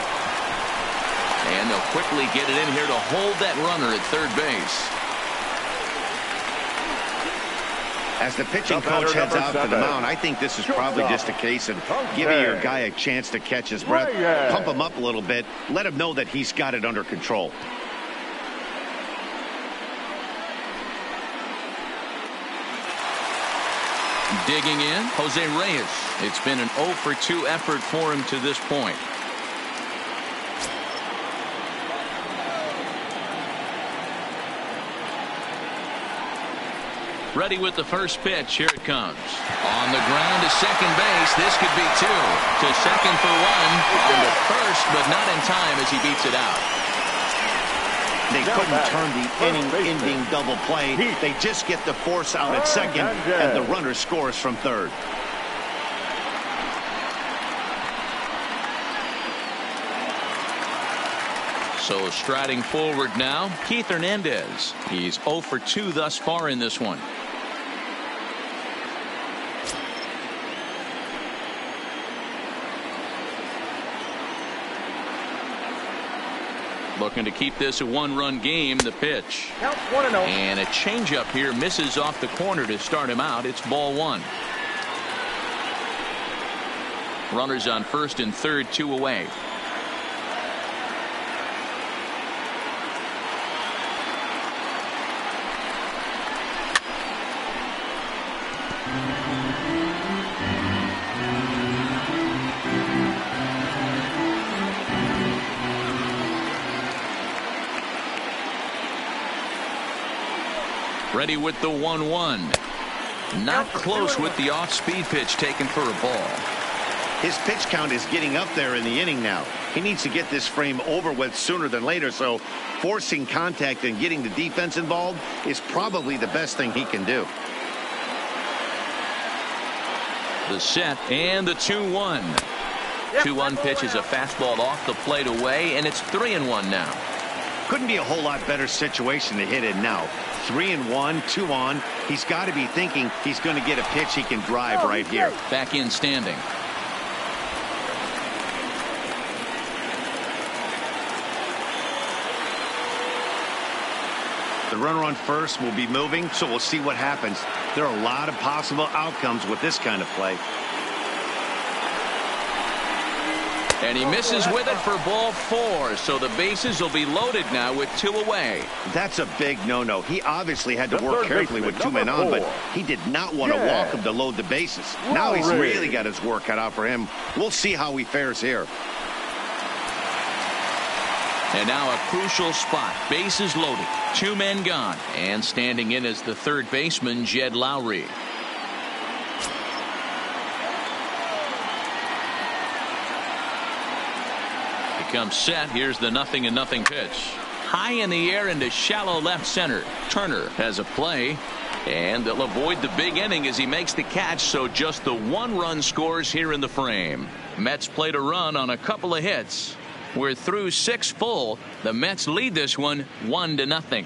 And they'll quickly get it in here to hold that runner at third base. As the pitching coach heads out to the mound, I think this is probably just a case of giving your guy a chance to catch his breath, pump him up a little bit, let him know that he's got it under control. Digging in, Jose Reyes. It's been an 0 for 2 effort for him to this point. Ready with the first pitch. Here it comes. On the ground to second base. This could be 2. To second for 1. On to first, but not in time as he beats it out. They couldn't turn the inning-ending double play. They just get the force out at second, and the runner scores from third. So striding forward now, Keith Hernandez. He's 0 for 2 thus far in this one. Looking to keep this a 1-run game. The pitch. Count 1-0. And a changeup here misses off the corner to start him out. It's ball 1. Runners on first and third, 2 away. Ready with the 1-1. Not close with the off-speed pitch taken for a ball. His pitch count is getting up there in the inning now. He needs to get this frame over with sooner than later, so forcing contact and getting the defense involved is probably the best thing he can do. The set and the 2-1. 2-1 pitch is a fastball off the plate away, and it's 3-1 now. Couldn't be a whole lot better situation to hit in now. 3-1, 2 on. He's got to be thinking he's going to get a pitch he can drive right here. Back in standing. The runner on first will be moving, so we'll see what happens. There are a lot of possible outcomes with this kind of play. And he misses with it for ball 4. So the bases will be loaded now with 2 away. That's a big no-no. He obviously had to work carefully with 2 men on, but he did not want to walk him to load the bases. Now he's really got his work cut out for him. We'll see how he fares here. And now a crucial spot. Bases loaded. 2 men gone. And standing in is the third baseman, Jed Lowry. Comes set. Here's the 0-0 pitch. High in the air into shallow left center. Turner has a play, and they'll avoid the big inning as he makes the catch, so just the 1-run scores here in the frame. Mets played a run on a couple of hits. We're through 6 full. The Mets lead this one 1-0.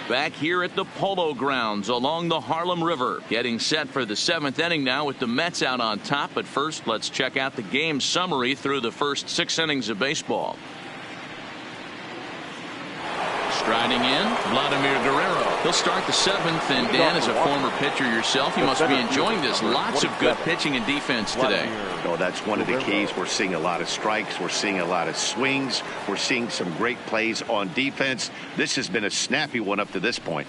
Back here at the Polo Grounds along the Harlem River. Getting set for the 7th inning now with the Mets out on top. But first, let's check out the game summary through the first 6 innings of baseball. Striding in, Vladimir Guerrero. He'll start the 7th, and Dan, as a former pitcher yourself, you must be enjoying this. Lots of good pitching and defense today. Oh, that's one of the keys. We're seeing a lot of strikes. We're seeing a lot of swings. We're seeing some great plays on defense. This has been a snappy one up to this point.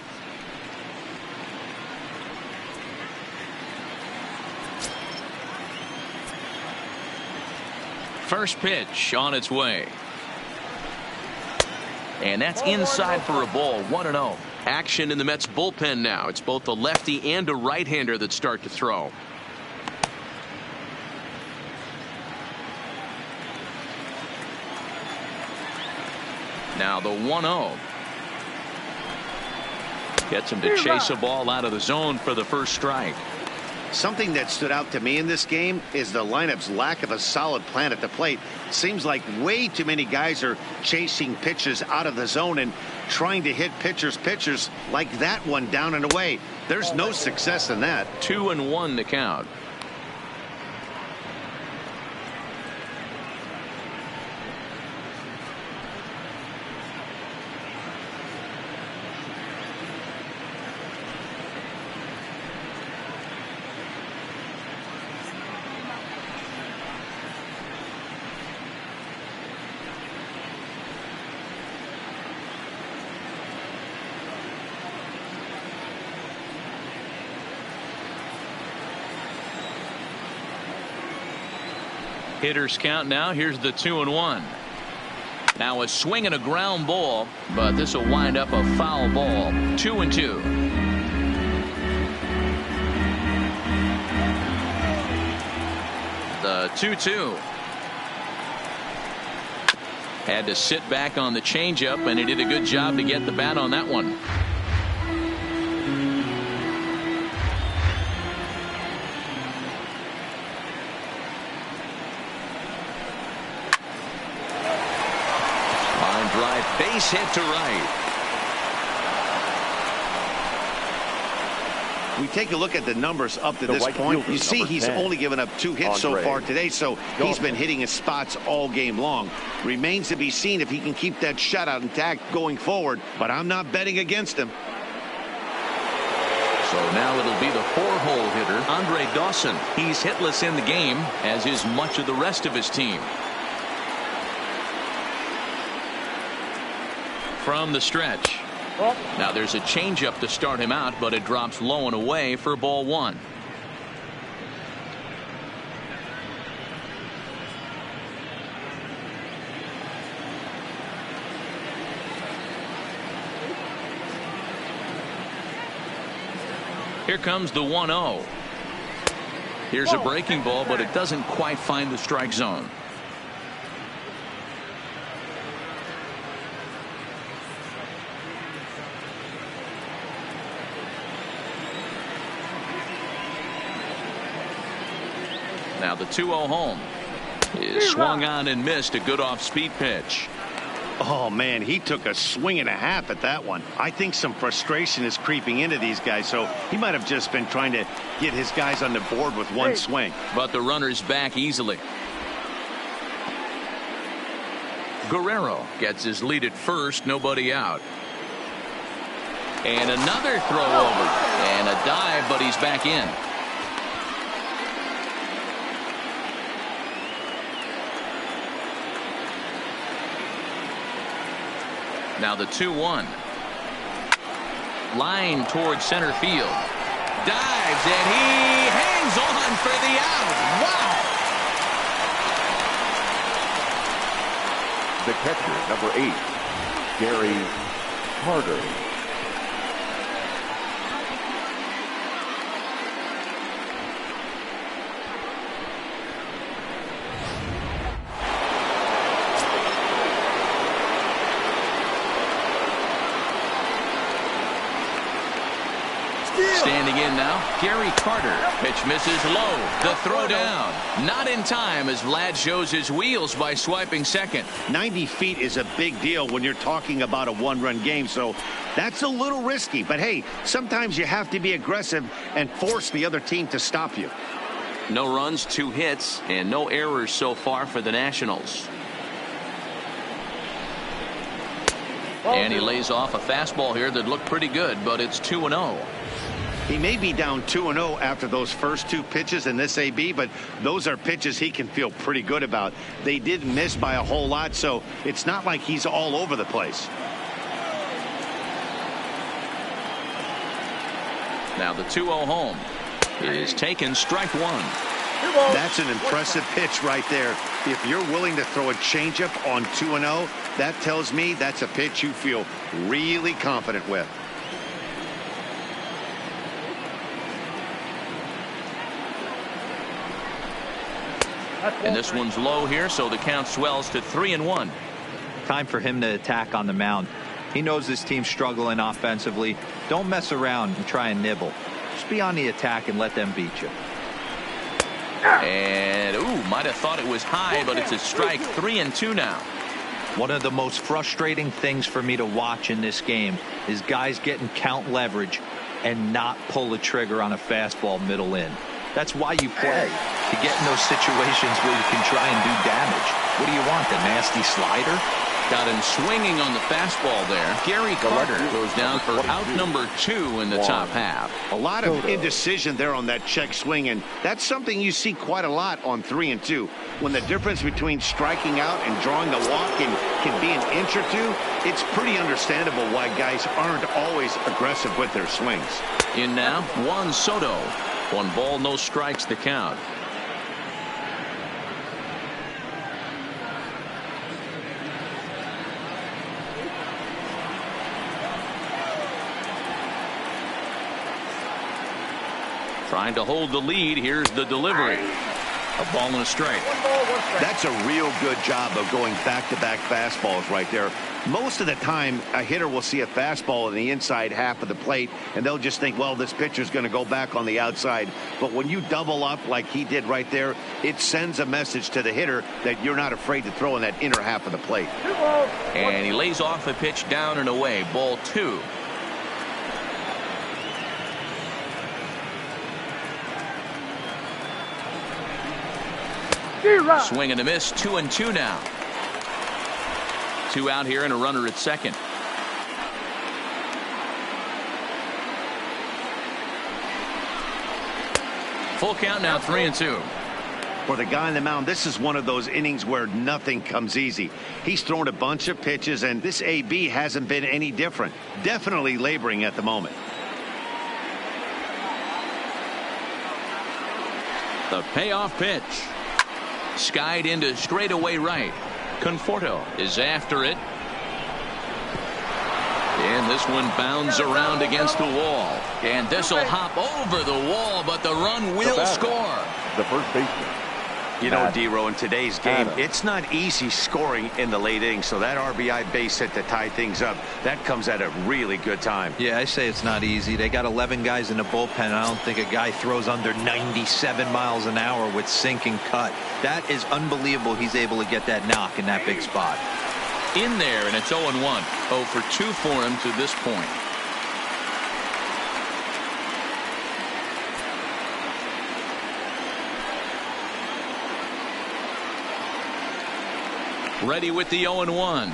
First pitch on its way. And that's inside for a ball. 1-0. Action in the Mets bullpen now. It's both a lefty and a right-hander that start to throw. Now the 1-0. Gets him to chase a ball out of the zone for the first strike. Something that stood out to me in this game is the lineup's lack of a solid plan at the plate. Seems like way too many guys are chasing pitches out of the zone and trying to hit pitchers like that one down and away. There's no success in that. 2-1 to count. Hitters count now. Here's the 2-1. Now a swing and a ground ball, but this will wind up a foul ball. 2-2. The 2-2. Had to sit back on the changeup, and he did a good job to get the bat on that one. Base hit to right. We take a look at the numbers up to this point. You see he's only given up 2 hits so far today, so he's been hitting his spots all game long. Remains to be seen if he can keep that shutout intact going forward, but I'm not betting against him. So now it'll be the 4-hole hitter, Andre Dawson. He's hitless in the game, as is much of the rest of his team. From the stretch. Now there's a changeup to start him out, but it drops low and away for ball 1. Here comes the 1-0. Here's a breaking ball, but it doesn't quite find the strike zone. Now the 2-0 home is swung on and missed. A good off-speed pitch. Oh, man, he took a swing and a half at that one. I think some frustration is creeping into these guys, so he might have just been trying to get his guys on the board with one swing. But the runner's back easily. Guerrero gets his lead at first, nobody out. And another throw over. And a dive, but he's back in. Now the 2-1. Line towards center field. Dives, and he hangs on for the out. Wow. The catcher, number 8, Gary Carter. Standing in now, Gary Carter. Pitch misses low. The throw down. Not in time as Vlad shows his wheels by swiping second. 90 feet is a big deal when you're talking about a one-run game, so that's a little risky. But, hey, sometimes you have to be aggressive and force the other team to stop you. No runs, 2 hits, and no errors so far for the Nationals. And he lays off a fastball here that looked pretty good, but it's 2-0. He may be down 2-0 after those first 2 pitches in this AB, but those are pitches he can feel pretty good about. They did miss by a whole lot, so it's not like he's all over the place. Now the 2-0 home is taken, strike 1. That's an impressive pitch right there. If you're willing to throw a changeup on 2-0, that tells me that's a pitch you feel really confident with. And this one's low here, so the count swells to 3-1. time for him to attack on the mound. He knows his team's struggling offensively. Don't mess around and try and nibble. Just be on the attack and let them beat you. And, might have thought it was high, but it's a strike. 3-2 now. One of the most frustrating things for me to watch in this game is guys getting count leverage and not pull the trigger on a fastball middle in. That's why you play, to get in those situations where you can try and do damage. What do you want, the nasty slider? Got him swinging on the fastball there. Gary Carter goes down for out number 2 in the top half. A lot of indecision there on that check swing, and that's something you see quite a lot on 3-2. When the difference between striking out and drawing a walk can be an inch or two, it's pretty understandable why guys aren't always aggressive with their swings. In now, Juan Soto. 1 ball, no strikes to count. Trying to hold the lead. Here's the delivery. A ball and a strike. That's a real good job of going back-to-back fastballs right there. Most of the time, a hitter will see a fastball in the inside half of the plate, and they'll just think, well, this pitcher's going to go back on the outside. But when you double up like he did right there, it sends a message to the hitter that you're not afraid to throw in that inner half of the plate. And he lays off a pitch down and away. Ball 2. Swing and a miss. 2-2 now. 2 out here and a runner at second. Full count now. 3-2. For the guy on the mound, this is one of those innings where nothing comes easy. He's thrown a bunch of pitches, and this AB hasn't been any different. Definitely laboring at the moment. The payoff pitch. Skied into straightaway right. Conforto is after it. And this one bounds around against the wall. And this will hop over the wall, but the run will score. The first baseman. You know, D-Row, in today's game, it's not easy scoring in the late innings, so that RBI base hit to tie things up, that comes at a really good time. Yeah, I say it's not easy. They got 11 guys in the bullpen. I don't think a guy throws under 97 miles an hour with sink and cut. That is unbelievable he's able to get that knock in that big spot. In there, and it's 0-1. 0 for 2 for him to this point. Ready with the 0-1.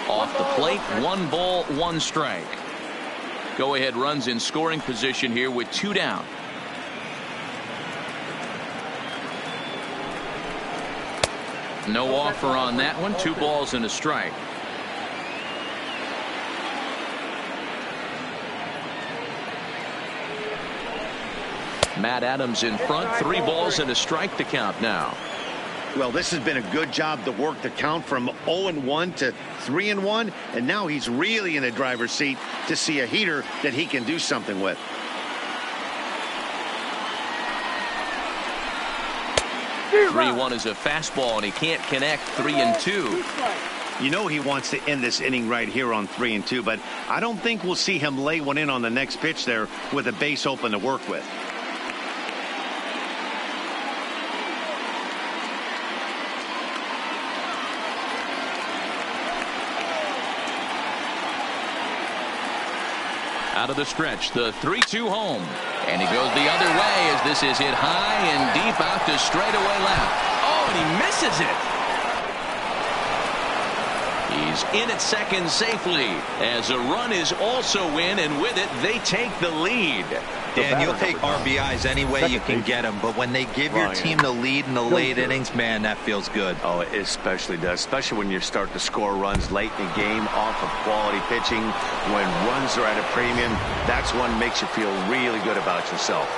Off the plate, 1 ball, 1 strike. Go ahead runs in scoring position here with 2 down. No offer on that one. 2 balls and a strike. Matt Adams in front. 3 balls and a strike to count now. Well, this has been a good job to work the count from 0-1 to 3-1, and now he's really in the driver's seat to see a heater that he can do something with. Three-1 is a fastball, and he can't connect. 3-2. You know he wants to end this inning right here on 3-2, but I don't think we'll see him lay one in on the next pitch there with a base open to work with. Out of the stretch, the 3-2 home. And he goes the other way as this is hit high and deep out to straightaway left. Oh, and he misses it. He's in at second safely as a run is also in, and with it, they take the lead. Dan, you'll take RBIs any way you can get them, but when they give your team the lead in the late innings, man, that feels good. Oh, it especially does, especially when you start to score runs late in the game off of quality pitching. When runs are at a premium, that's one makes you feel really good about yourself.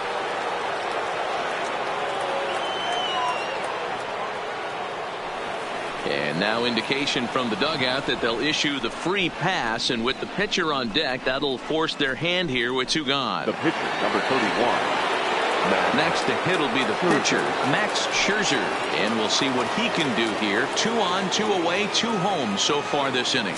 And now indication from the dugout that they'll issue the free pass, and with the pitcher on deck, that'll force their hand here with 2 gone. The pitcher, number 31. Next to hit will be the pitcher, Max Scherzer. And we'll see what he can do here. 2 on, 2 away, 2 home so far this inning.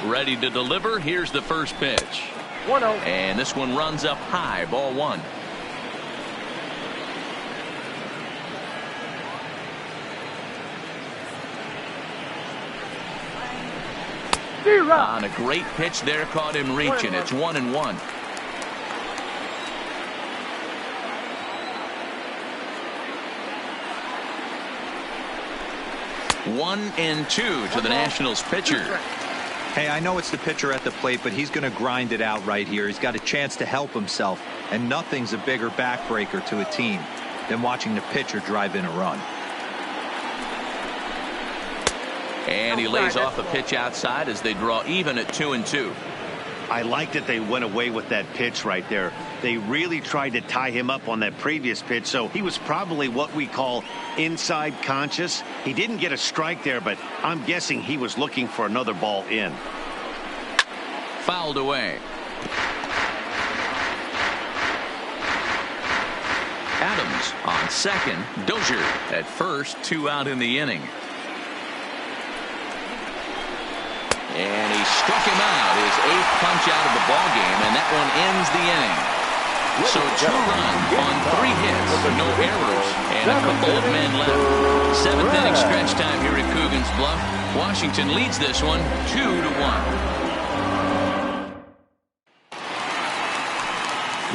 Ready to deliver. Here's the first pitch. 1-0. And this one runs up high. Ball 1. On a great pitch there, caught him reaching. It's 1-1. 1-2 to the Nationals pitcher. Hey, I know it's the pitcher at the plate, but he's going to grind it out right here. He's got a chance to help himself, and nothing's a bigger backbreaker to a team than watching the pitcher drive in a run. And he lays off a pitch outside as they draw even at 2-2. I like that they went away with that pitch right there. They really tried to tie him up on that previous pitch, so he was probably what we call inside conscious. He didn't get a strike there, but I'm guessing he was looking for another ball in. Fouled away. Adams on second. Dozier at first. 2 out in the inning. And he struck him out, his 8th punch out of the ball game, and that one ends the inning. So 2 runs on 3 hits, no errors, and a couple of men left. 7th inning stretch time here at Coogan's Bluff. Washington leads this one 2-1.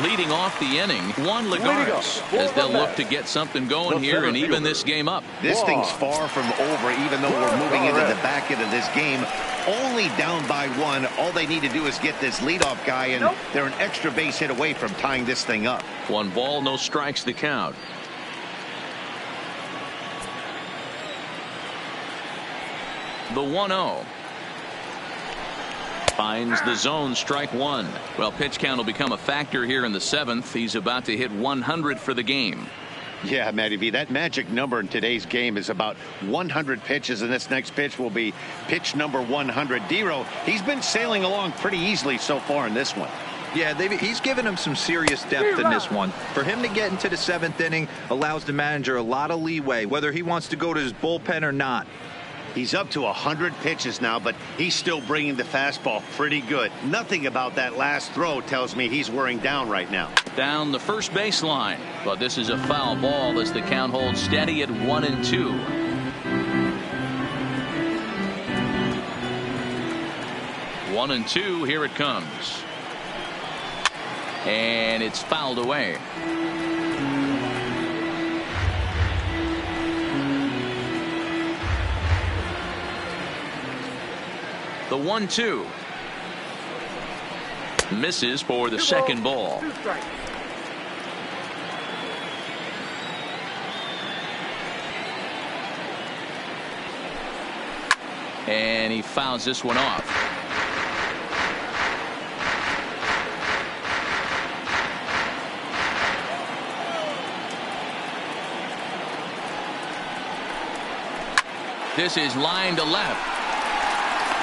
Leading off the inning, Juan Lagares, as they'll look to get something going here and even this game up. This thing's far from over, even though we're moving into the back end of this game. Only down by 1. All they need to do is get this leadoff guy, and they're an extra base hit away from tying this thing up. 1 ball, no strikes the count. The 1-0. Finds the zone, strike 1. Well, pitch count will become a factor here in the 7th. He's about to hit 100 for the game. Yeah, Matty V, that magic number in today's game is about 100 pitches, and this next pitch will be pitch number 100. Dero, he's been sailing along pretty easily so far in this one. Yeah, he's given him some serious depth in this one. For him to get into the 7th inning allows the manager a lot of leeway, whether he wants to go to his bullpen or not. He's up to 100 pitches now, but he's still bringing the fastball pretty good. Nothing about that last throw tells me he's wearing down right now. Down the first baseline, but this is a foul ball as the count holds steady at 1-2. 1-2, here it comes. And it's fouled away. The 1-2 misses for the second ball. 2 strikes. And he fouls this one off. This is line to left.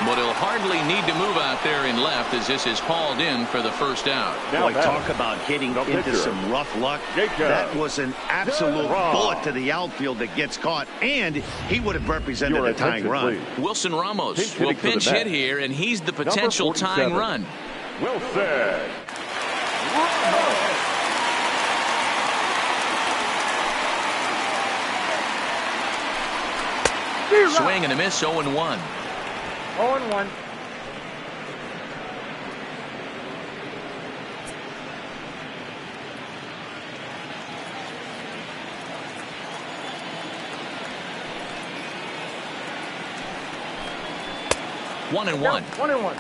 But he'll hardly need to move out there in left as this is hauled in for the first out. Boy, talk about hitting into some rough luck. That was an absolute bullet to the outfield that gets caught, and he would have represented a tying run. Wilson Ramos will pinch hit here, and he's the potential tying run. Wilson. Swing and a miss, 0-1. 0-1. One and one. 1-1.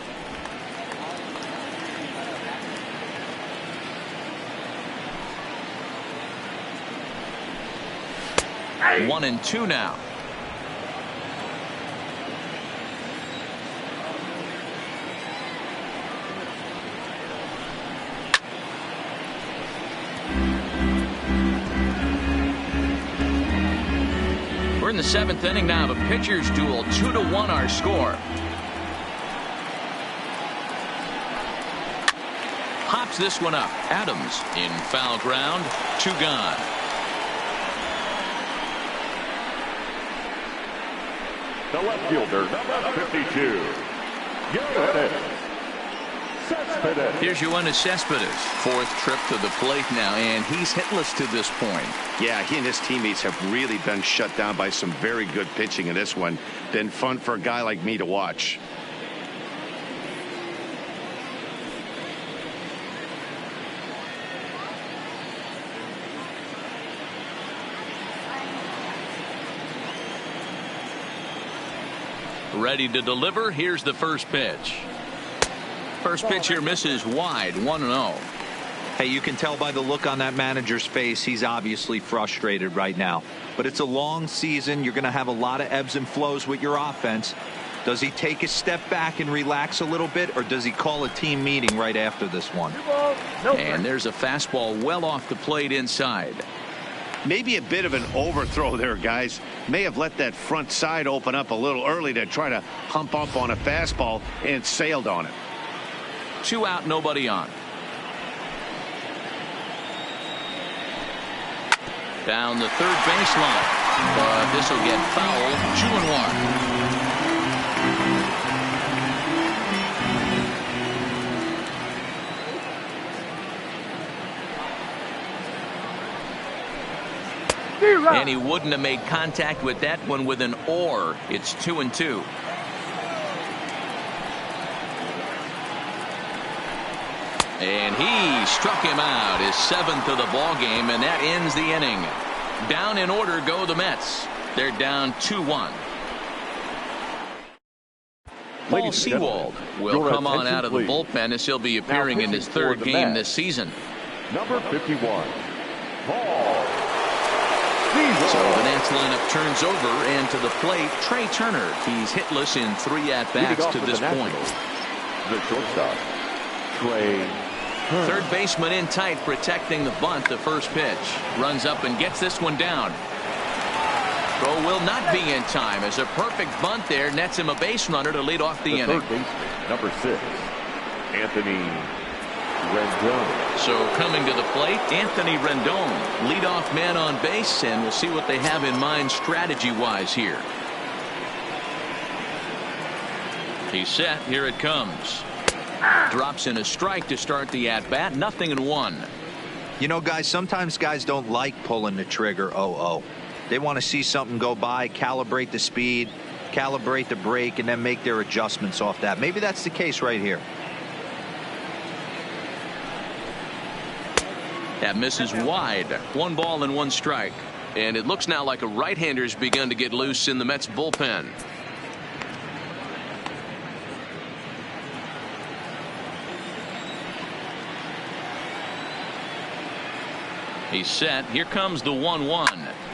Hey. 1-2 now. We're in the 7th inning now of a pitcher's duel. 2-1 our score. pops this one up. Adams in foul ground. 2 gone. The left fielder, number 52. Here's Yoenis Cespedes. 4th trip to the plate now, and he's hitless to this point. Yeah, he and his teammates have really been shut down by some very good pitching in this one. Been fun for a guy like me to watch. Ready to deliver. Here's the first pitch. First pitch here misses wide. 1-0. Hey, you can tell by the look on that manager's face, he's obviously frustrated right now. But it's a long season. You're going to have a lot of ebbs and flows with your offense. Does he take a step back and relax a little bit, or does he call a team meeting right after this one? And there's a fastball well off the plate inside. Maybe a bit of an overthrow there, guys. May have let that front side open up a little early to try to hump up on a fastball and sailed on it. 2 out, nobody on. Down the third baseline. But this will get fouled. 2-1. And he wouldn't have made contact with that one with an or. It's 2-2. And he struck him out, his 7th of the ball game, and that ends the inning. Down in order go the Mets. They're down 2-1. Paul Sewald will come on out of the bullpen as he'll be appearing in his 3rd game this season. Number 51, Paul. So the Nats lineup turns over, and to the plate, Trey Turner. He's hitless in 3 at-bats to this point. The shortstop, Trey. 3rd baseman in tight, protecting the bunt. The first pitch. Runs up and gets this one down. Throw will not be in time, as a perfect bunt there nets him a base runner to lead off the inning. 3rd baseman, number 6, Anthony Rendon. So coming to the plate, Anthony Rendon, leadoff man on base, and we'll see what they have in mind strategy-wise here. He's set. Here it comes. Drops in a strike to start the at-bat. 0-1. You know, guys, sometimes guys don't like pulling the trigger 0-0. They want to see something go by, calibrate the speed, calibrate the brake, and then make their adjustments off that. Maybe that's the case right here. That misses wide. 1 ball and 1 strike. And it looks now like a right-hander's begun to get loose in the Mets bullpen. He's set. Here comes the 1-1.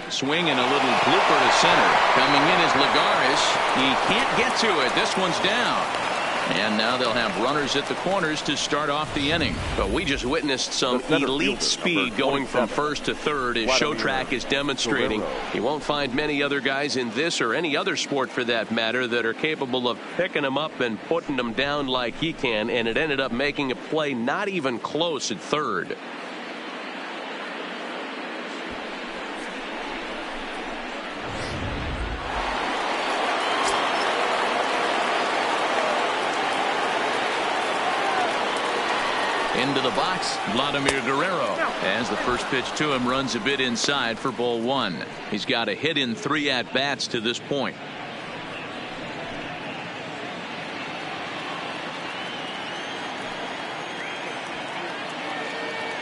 Swing and a little blooper to center. Coming in is Lagares. He can't get to it. This one's down. And now they'll have runners at the corners to start off the inning. But we just witnessed some elite speed going from 1st to 3rd, as Showtrack is demonstrating. You won't find many other guys in this or any other sport for that matter that are capable of picking them up and putting them down like he can. And it ended up making a play not even close at 3rd. Into the box, Vladimir Guerrero, as the first pitch to him runs a bit inside for ball 1. He's got a hit in 3 at-bats to this point.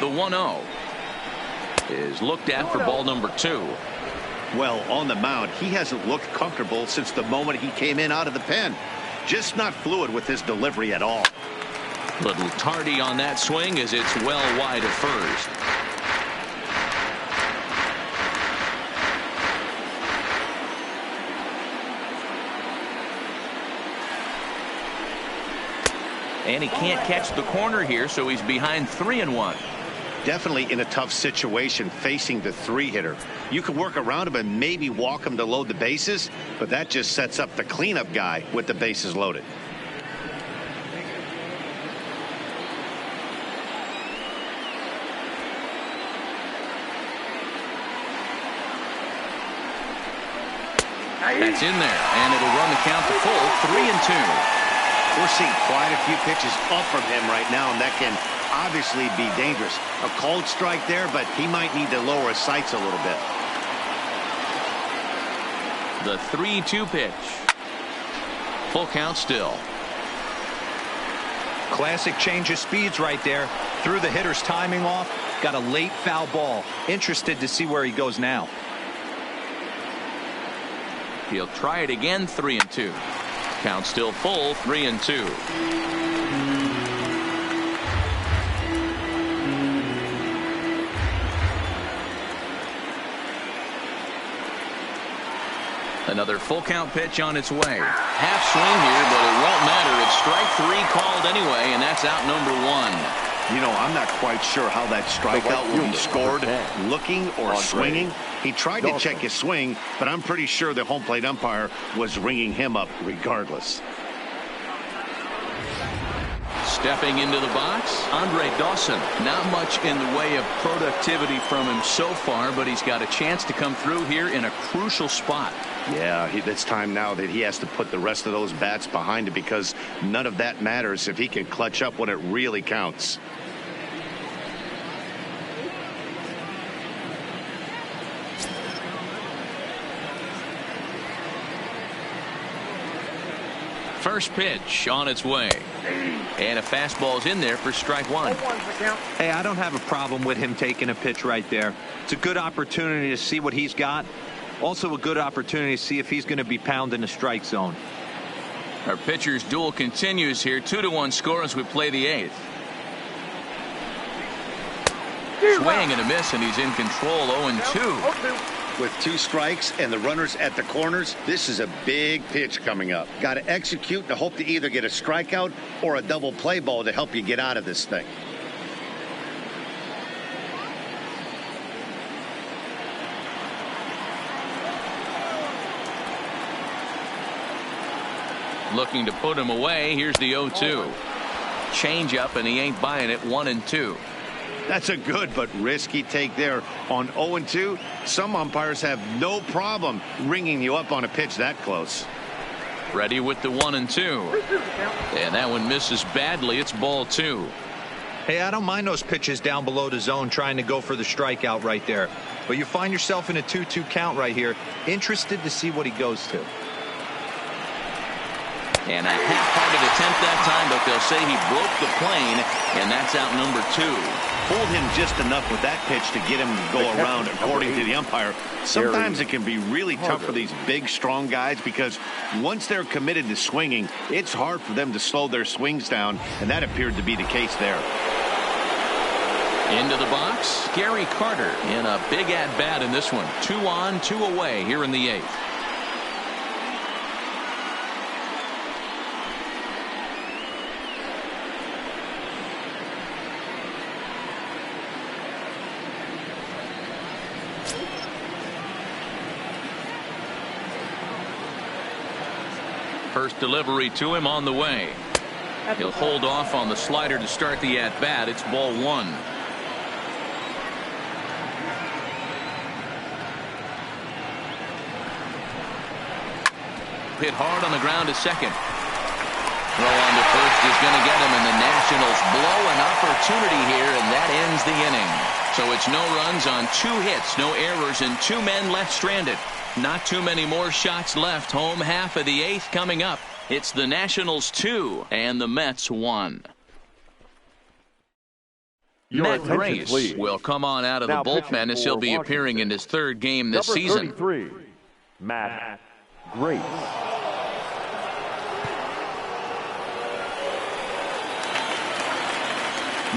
The 1-0 is looked at for ball number 2. Well, on the mound, he hasn't looked comfortable since the moment he came in out of the pen. Just not fluid with his delivery at all. Little tardy on that swing as it's well wide of first. And he can't catch the corner here, so he's behind 3-1. Definitely in a tough situation facing the 3-hitter. You can work around him and maybe walk him to load the bases, but that just sets up the cleanup guy with the bases loaded. That's in there, and it'll run the count to full 3-2. We're seeing quite a few pitches up from him right now, and that can obviously be dangerous. A cold strike there, but he might need to lower his sights a little bit. The 3-2 pitch. Full count still. Classic change of speeds right there. Threw the hitter's timing off. Got a late foul ball. Interested to see where he goes now. He'll try it again. 3-2. Count still full. 3-2. Another full count pitch on its way. Half swing here, but it won't matter. It's strike 3 called anyway, and that's out number 1. You know, I'm not quite sure how that strikeout will be scored, looking or swinging. He tried to check his swing, but I'm pretty sure the home plate umpire was ringing him up regardless. Stepping into the box, Andre Dawson. Not much in the way of productivity from him so far, but he's got a chance to come through here in a crucial spot. Yeah, it's time now that he has to put the rest of those bats behind it, because none of that matters if he can clutch up when it really counts. First pitch on its way. And a fastball's in there for strike 1. Hey, I don't have a problem with him taking a pitch right there. It's a good opportunity to see what he's got. Also a good opportunity to see if he's going to be pounding the strike zone. Our pitcher's duel continues here. 2-1 score as we play the 8th. Swing and a miss, and he's in control. 0-2. With 2 strikes and the runners at the corners, this is a big pitch coming up. Got to execute to hope to either get a strikeout or a double play ball to help you get out of this thing. Looking to put him away. Here's the 0-2. Change up, and he ain't buying it. 1-2. That's a good but risky take there on 0-2. Some umpires have no problem ringing you up on a pitch that close. Ready with the 1-2. And that one misses badly. It's ball 2. Hey, I don't mind those pitches down below the zone trying to go for the strikeout right there. But you find yourself in a 2-2 count right here. Interested to see what he goes to. And a half-hearted attempt that time, but they'll say he broke the plane, and that's out number 2. Fooled him just enough with that pitch to get him to go around, according to the umpire. Sometimes it can be really tough for these big, strong guys, because once they're committed to swinging, it's hard for them to slow their swings down, and that appeared to be the case there. Into the box, Gary Carter in a big at-bat in this one. 2 on, 2 away here in the 8th. First delivery to him on the way. He'll hold off on the slider to start the at-bat. It's ball 1. Hit hard on the ground to second. Throw on to first is going to get him, and the Nationals blow an opportunity here, and that ends the inning. So it's no runs on 2 hits, no errors, and 2 men left stranded. Not too many more shots left. Home half of the 8th coming up. It's the Nationals 2 and the Mets 1. Matt Grace will come on out of the bullpen as he'll be appearing in his 3rd game this season. 33, Matt Grace.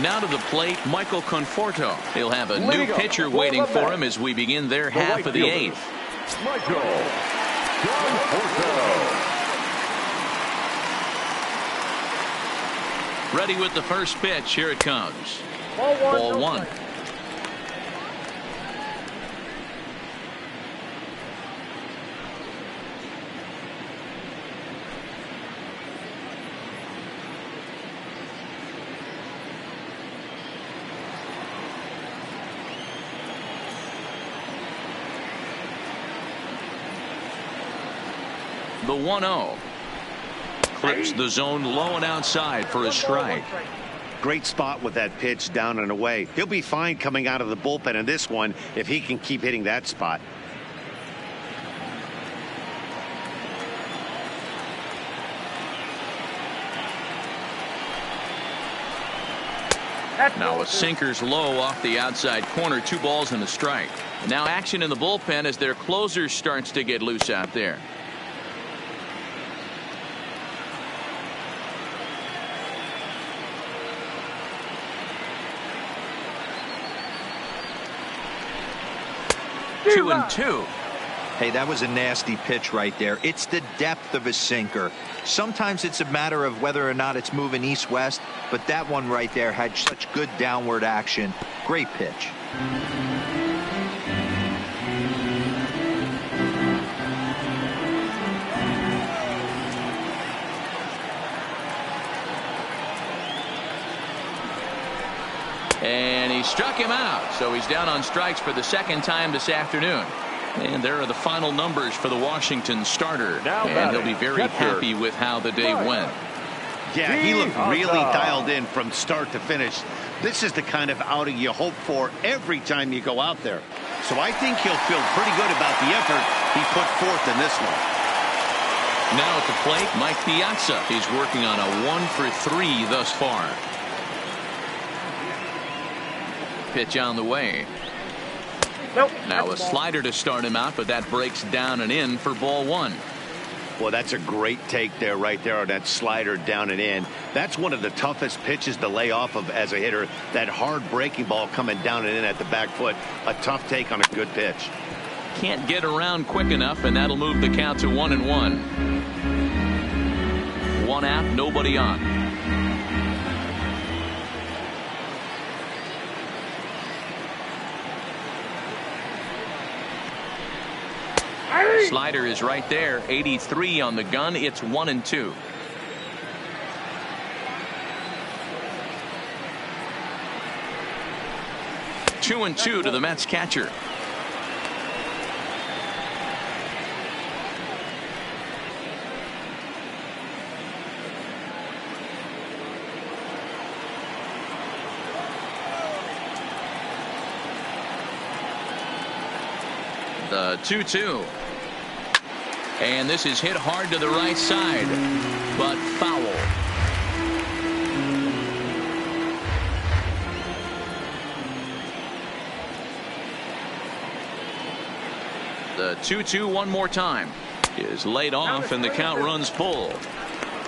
Now to the plate, Michael Conforto. He'll have a new pitcher waiting for him as we begin their half of the 8th. Michael Conforto. Ready with the first pitch. Here it comes. Ball 1. The 1-0. Clips the zone low and outside for a strike. Great spot with that pitch down and away. He'll be fine coming out of the bullpen in this one if he can keep hitting that spot. Now a sinker's low off the outside corner. 2 balls and a strike. Now action in the bullpen as their closer starts to get loose out there. Two and two. Hey, that was a nasty pitch right there. It's the depth of a sinker. Sometimes it's a matter of whether or not it's moving east-west, but that one right there had such good downward action. Great pitch. And he struck him out, so he's down on strikes for the second time this afternoon. And there are the final numbers for the Washington starter. And he'll be very happy with how the day went. Yeah, he looked really dialed in from start to finish. This is the kind of outing you hope for every time you go out there. So I think he'll feel pretty good about the effort he put forth in this one. Now at the plate, Mike Piazza. He's working on a 1-for-3 thus far. Pitch on the way. Nope. Now a slider to start him out, but that breaks down and in for ball 1. Well, that's a great take there, right there on that slider down and in. That's one of the toughest pitches to lay off of as a hitter. That hard breaking ball coming down and in at the back foot. A tough take on a good pitch. Can't get around quick enough, and that'll move the count to 1-1. 1 out, nobody on. Slider is right there. 83 on the gun. It's 1-2. Two and two to the Mets catcher. The 2-2. And this is hit hard to the right side, but foul. The 2-2 one more time is laid off, and the count runs full.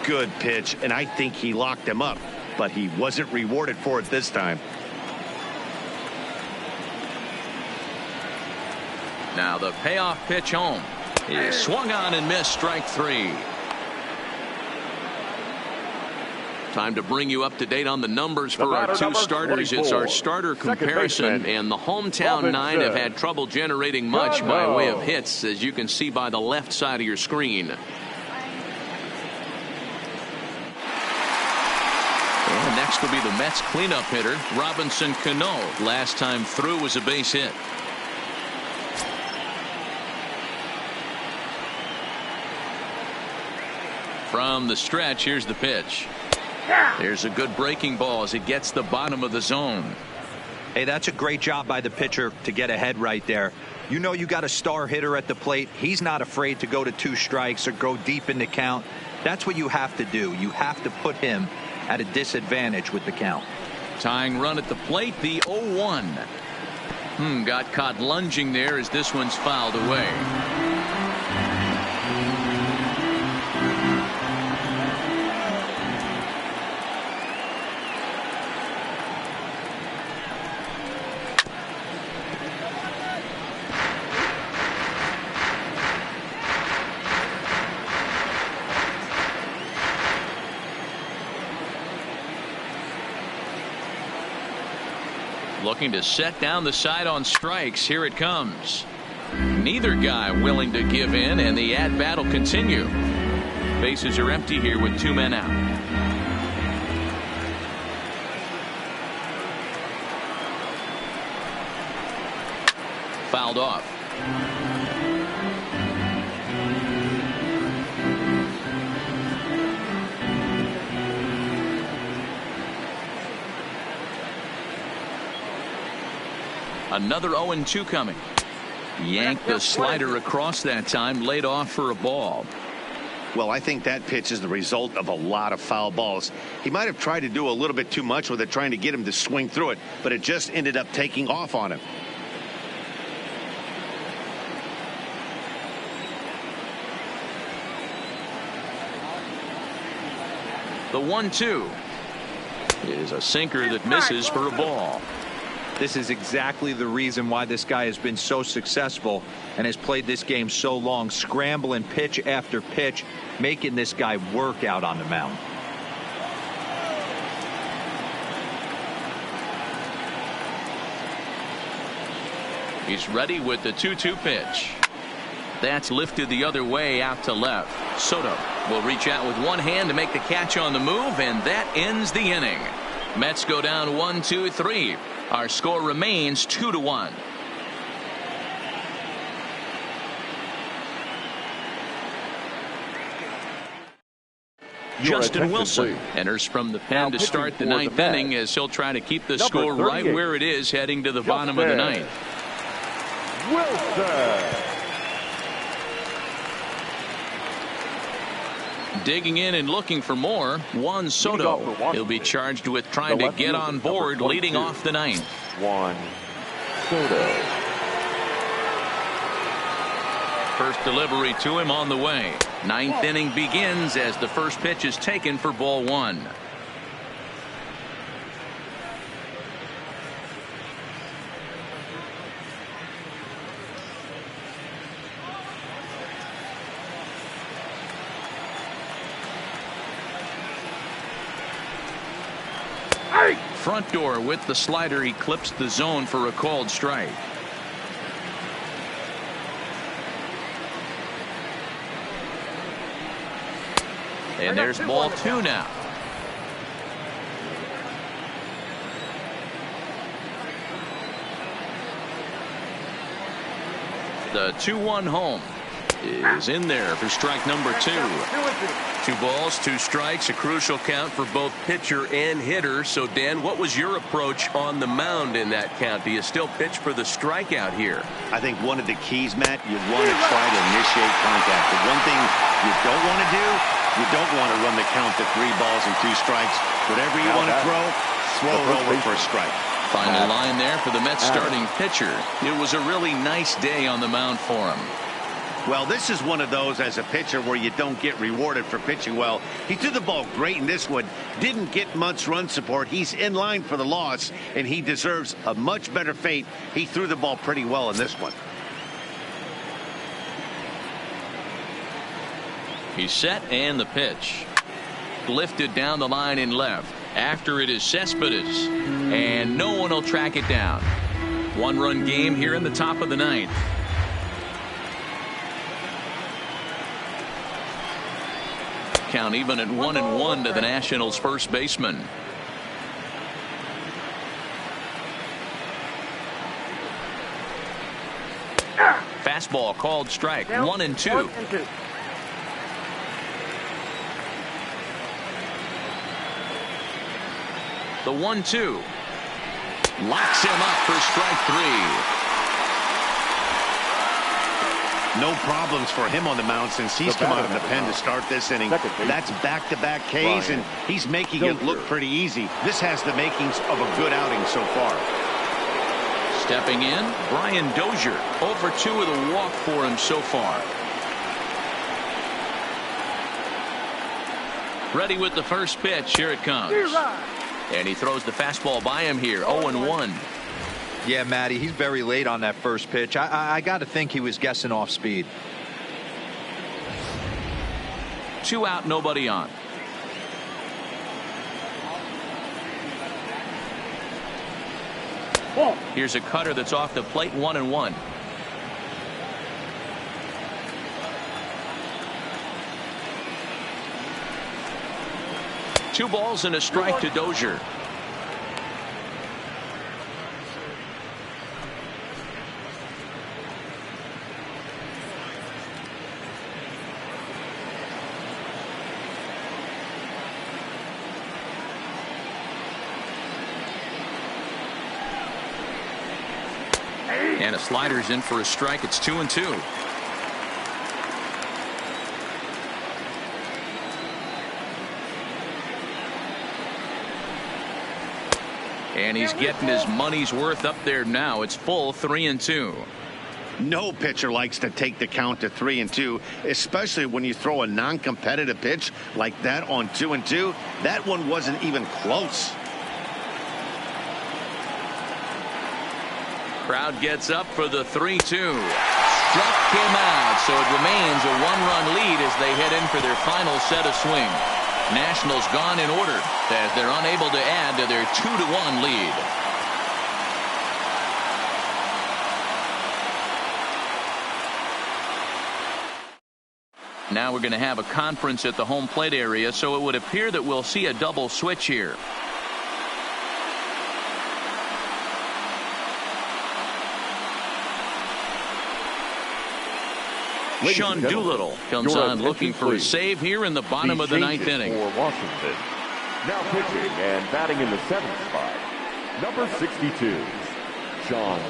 Good pitch, and I think he locked him up, but he wasn't rewarded for it this time. Now the payoff pitch home is swung on and missed. Strike 3. Time to bring you up to date on the numbers for our 2 starters. It's our starter comparison, and the hometown 9 have had trouble generating much by way of hits, as you can see by the left side of your screen. And next will be the Mets cleanup hitter, Robinson Cano. Last time through was a base hit. From the stretch, here's the pitch. There's a good breaking ball as it gets the bottom of the zone. Hey, that's a great job by the pitcher to get ahead right there. You know you got a star hitter at the plate. He's not afraid to go to 2 strikes or go deep in the count. That's what you have to do. You have to put him at a disadvantage with the count. Tying run at the plate, the 0-1. Got caught lunging there as this one's fouled away. Looking to set down the side on strikes. Here it comes. Neither guy willing to give in, and the at-bat will continue. Bases are empty here with 2 men out. Fouled off. Another 0-2 coming. Yanked the slider across that time, laid off for a ball. Well, I think that pitch is the result of a lot of foul balls. He might have tried to do a little bit too much with it, trying to get him to swing through it, but it just ended up taking off on him. The 1-2 is a sinker that misses for a ball. This is exactly the reason why this guy has been so successful and has played this game so long, scrambling pitch after pitch, making this guy work out on the mound. He's ready with the 2-2 pitch. That's lifted the other way out to left. Soto will reach out with one hand to make the catch on the move, and that ends the inning. Mets go down 1-2-3. Our score remains 2-1. Justin Wilson enters from the pen to start the ninth inning as he'll try to keep the score right where it is heading to the bottom of the ninth. Wilson. Digging in and looking for more, Juan Soto. He'll be charged with trying to get on board leading off the ninth. Juan Soto. First delivery to him on the way. Ninth inning begins as the first pitch is taken for ball one. Front door with the slider, he clips the zone for a called strike. And there's ball two now. The 2-1 home is in there for strike number two. 2 balls, 2 strikes, a crucial count for both pitcher and hitter. So, Dan, what was your approach on the mound in that count? Do you still pitch for the strikeout here? I think one of the keys, Matt, you want to try to initiate contact. The one thing you don't want to do, you don't want to run the count to 3 balls and 2 strikes. Whatever you want to throw it over for a strike. Final line there for the Mets starting pitcher. It was a really nice day on the mound for him. Well, this is one of those as a pitcher where you don't get rewarded for pitching well. He threw the ball great in this one. Didn't get much run support. He's in line for the loss, and he deserves a much better fate. He threw the ball pretty well in this one. He's set, and the pitch. Lifted down the line in left. After it is Cespedes, and no one will track it down. 1-run game here in the top of the ninth. Count even at 1-1 to the Nationals' first baseman. Fastball called strike. 1-2. The 1-2 locks him up for strike 3. No problems for him on the mound since he's come out of the pen to start this inning. That's back-to-back Ks, and he's making it look pretty easy. This has the makings of a good outing so far. Stepping in, Brian Dozier. 0-for-2 with a walk for him so far. Ready with the first pitch. Here it comes. And he throws the fastball by him here. 0-1. Yeah, Matty, he's very late on that first pitch. I got to think he was guessing off speed. 2 out, nobody on. Here's a cutter that's off the plate. 1-1. Two balls and a strike to Dozier. And a slider's in for a strike. It's 2-2. And he's getting his money's worth up there now. It's full 3-2. No pitcher likes to take the count to 3-2, especially when you throw a non-competitive pitch like that on 2-2. That one wasn't even close. Crowd gets up for the 3-2. Struck him out, so it remains a one-run lead as they head in for their final set of swing. Nationals gone in order as they're unable to add to their 2-1 lead. Now we're going to have a conference at the home plate area, so it would appear that we'll see a double switch here. Sean Doolittle comes on looking for a save here in the bottom of the ninth inning. For Washington. Now pitching and batting in the 7th spot, number 62, Sean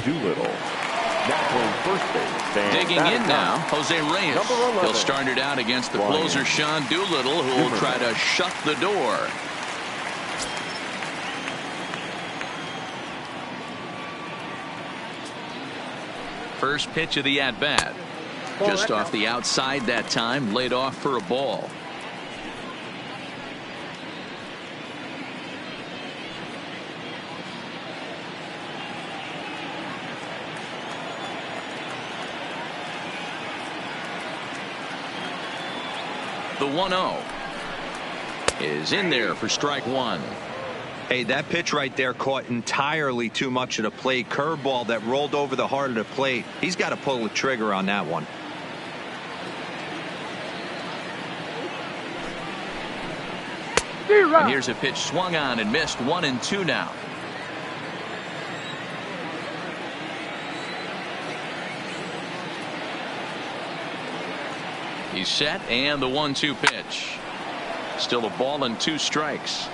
Doolittle. Now playing first base. And digging in now, Jose Reyes. He'll start it out against the closer, Sean Doolittle, who will try to shut the door. First pitch of the at-bat. Just off the outside that time, laid off for a ball. The 1-0 is in there for strike one. Hey, that pitch right there caught entirely too much of the plate. Curveball that rolled over the heart of the plate. He's got to pull the trigger on that one. And here's a pitch swung on and missed. 1-2 now. He's set, and the 1-2 pitch. Still a ball and 2 strikes.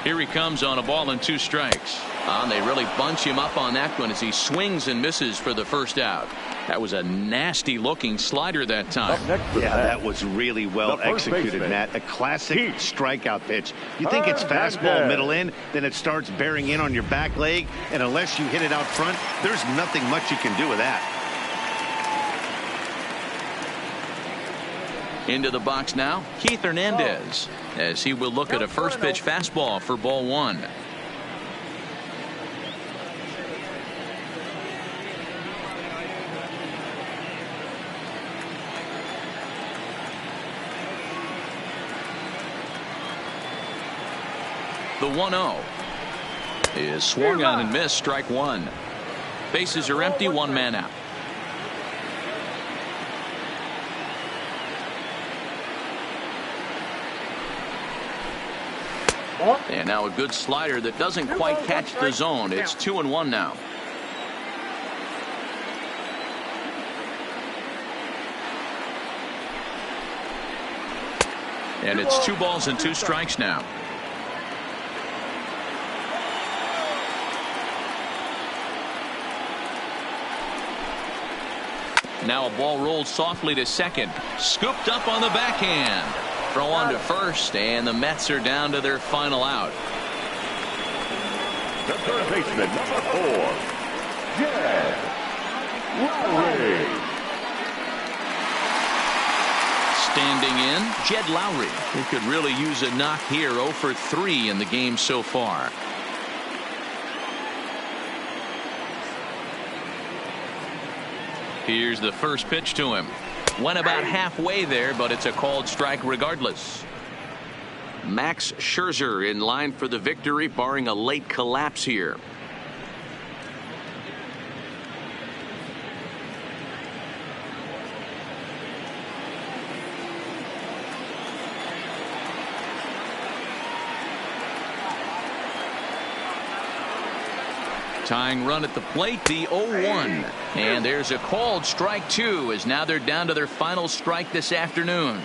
Here he comes on a ball and 2 strikes. And they really bunch him up on that one as he swings and misses for the first out. That was a nasty looking slider that time. Yeah, that was really well executed, Matt. A classic strikeout pitch. You think it's fastball middle in, then it starts bearing in on your back leg, and unless you hit it out front, there's nothing much you can do with that. Into the box now, Keith Hernandez, as he will look at a first pitch fastball for ball 1. The 1-0 is swung on and missed. Strike one. Bases are empty. 1 man out. And now a good slider that doesn't quite catch the zone. It's 2-1 now. And it's 2 balls and 2 strikes now. Now a ball rolled softly to second. Scooped up on the backhand. Throw on to first, and the Mets are down to their final out. The third baseman, number 4, Jed Lowry. Standing in, Jed Lowry, who could really use a knock here. 0 for 3 in the game so far. Here's the first pitch to him. Went about halfway there, but it's a called strike regardless. Max Scherzer in line for the victory, barring a late collapse here. Tying run at the plate, the 0-1. And there's a called strike 2, as now they're down to their final strike this afternoon.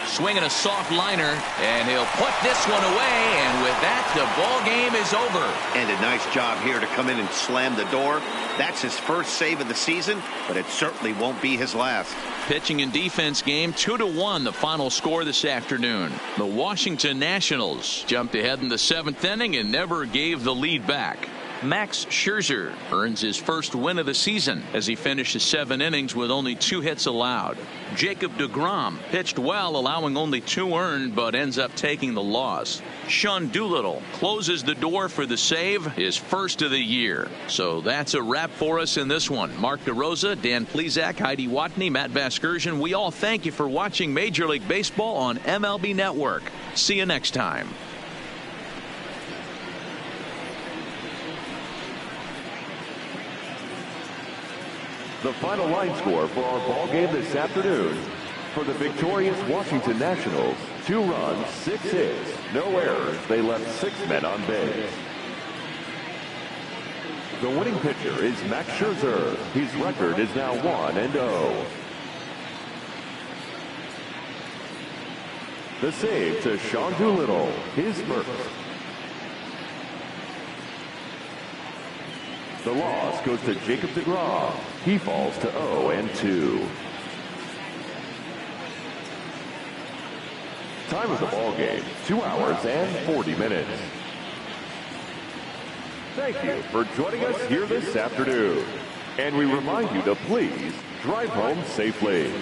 Swinging a soft liner, and he'll put this one away, and with that, the ball game is over. And a nice job here to come in and slam the door. That's his first save of the season, but it certainly won't be his last. Pitching and defense game, 2-1, the final score this afternoon. The Washington Nationals jumped ahead in the 7th inning and never gave the lead back. Max Scherzer earns his first win of the season as he finishes 7 innings with only 2 hits allowed. Jacob deGrom pitched well, allowing only 2 earned, but ends up taking the loss. Sean Doolittle closes the door for the save, his first of the year. So that's a wrap for us in this one. Mark DeRosa, Dan Plesac, Heidi Watney, Matt Vasgersian, we all thank you for watching Major League Baseball on MLB Network. See you next time. The final line score for our ball game this afternoon: for the victorious Washington Nationals, 2 runs, 6 hits, no errors. They left 6 men on base. The winning pitcher is Max Scherzer. His record is now 1-0. The save to Sean Doolittle, his first. The loss goes to Jacob deGrom. He falls to 0-2. Time of the ball game, 2 hours and 40 minutes. Thank you for joining us here this afternoon. And we remind you to please drive home safely.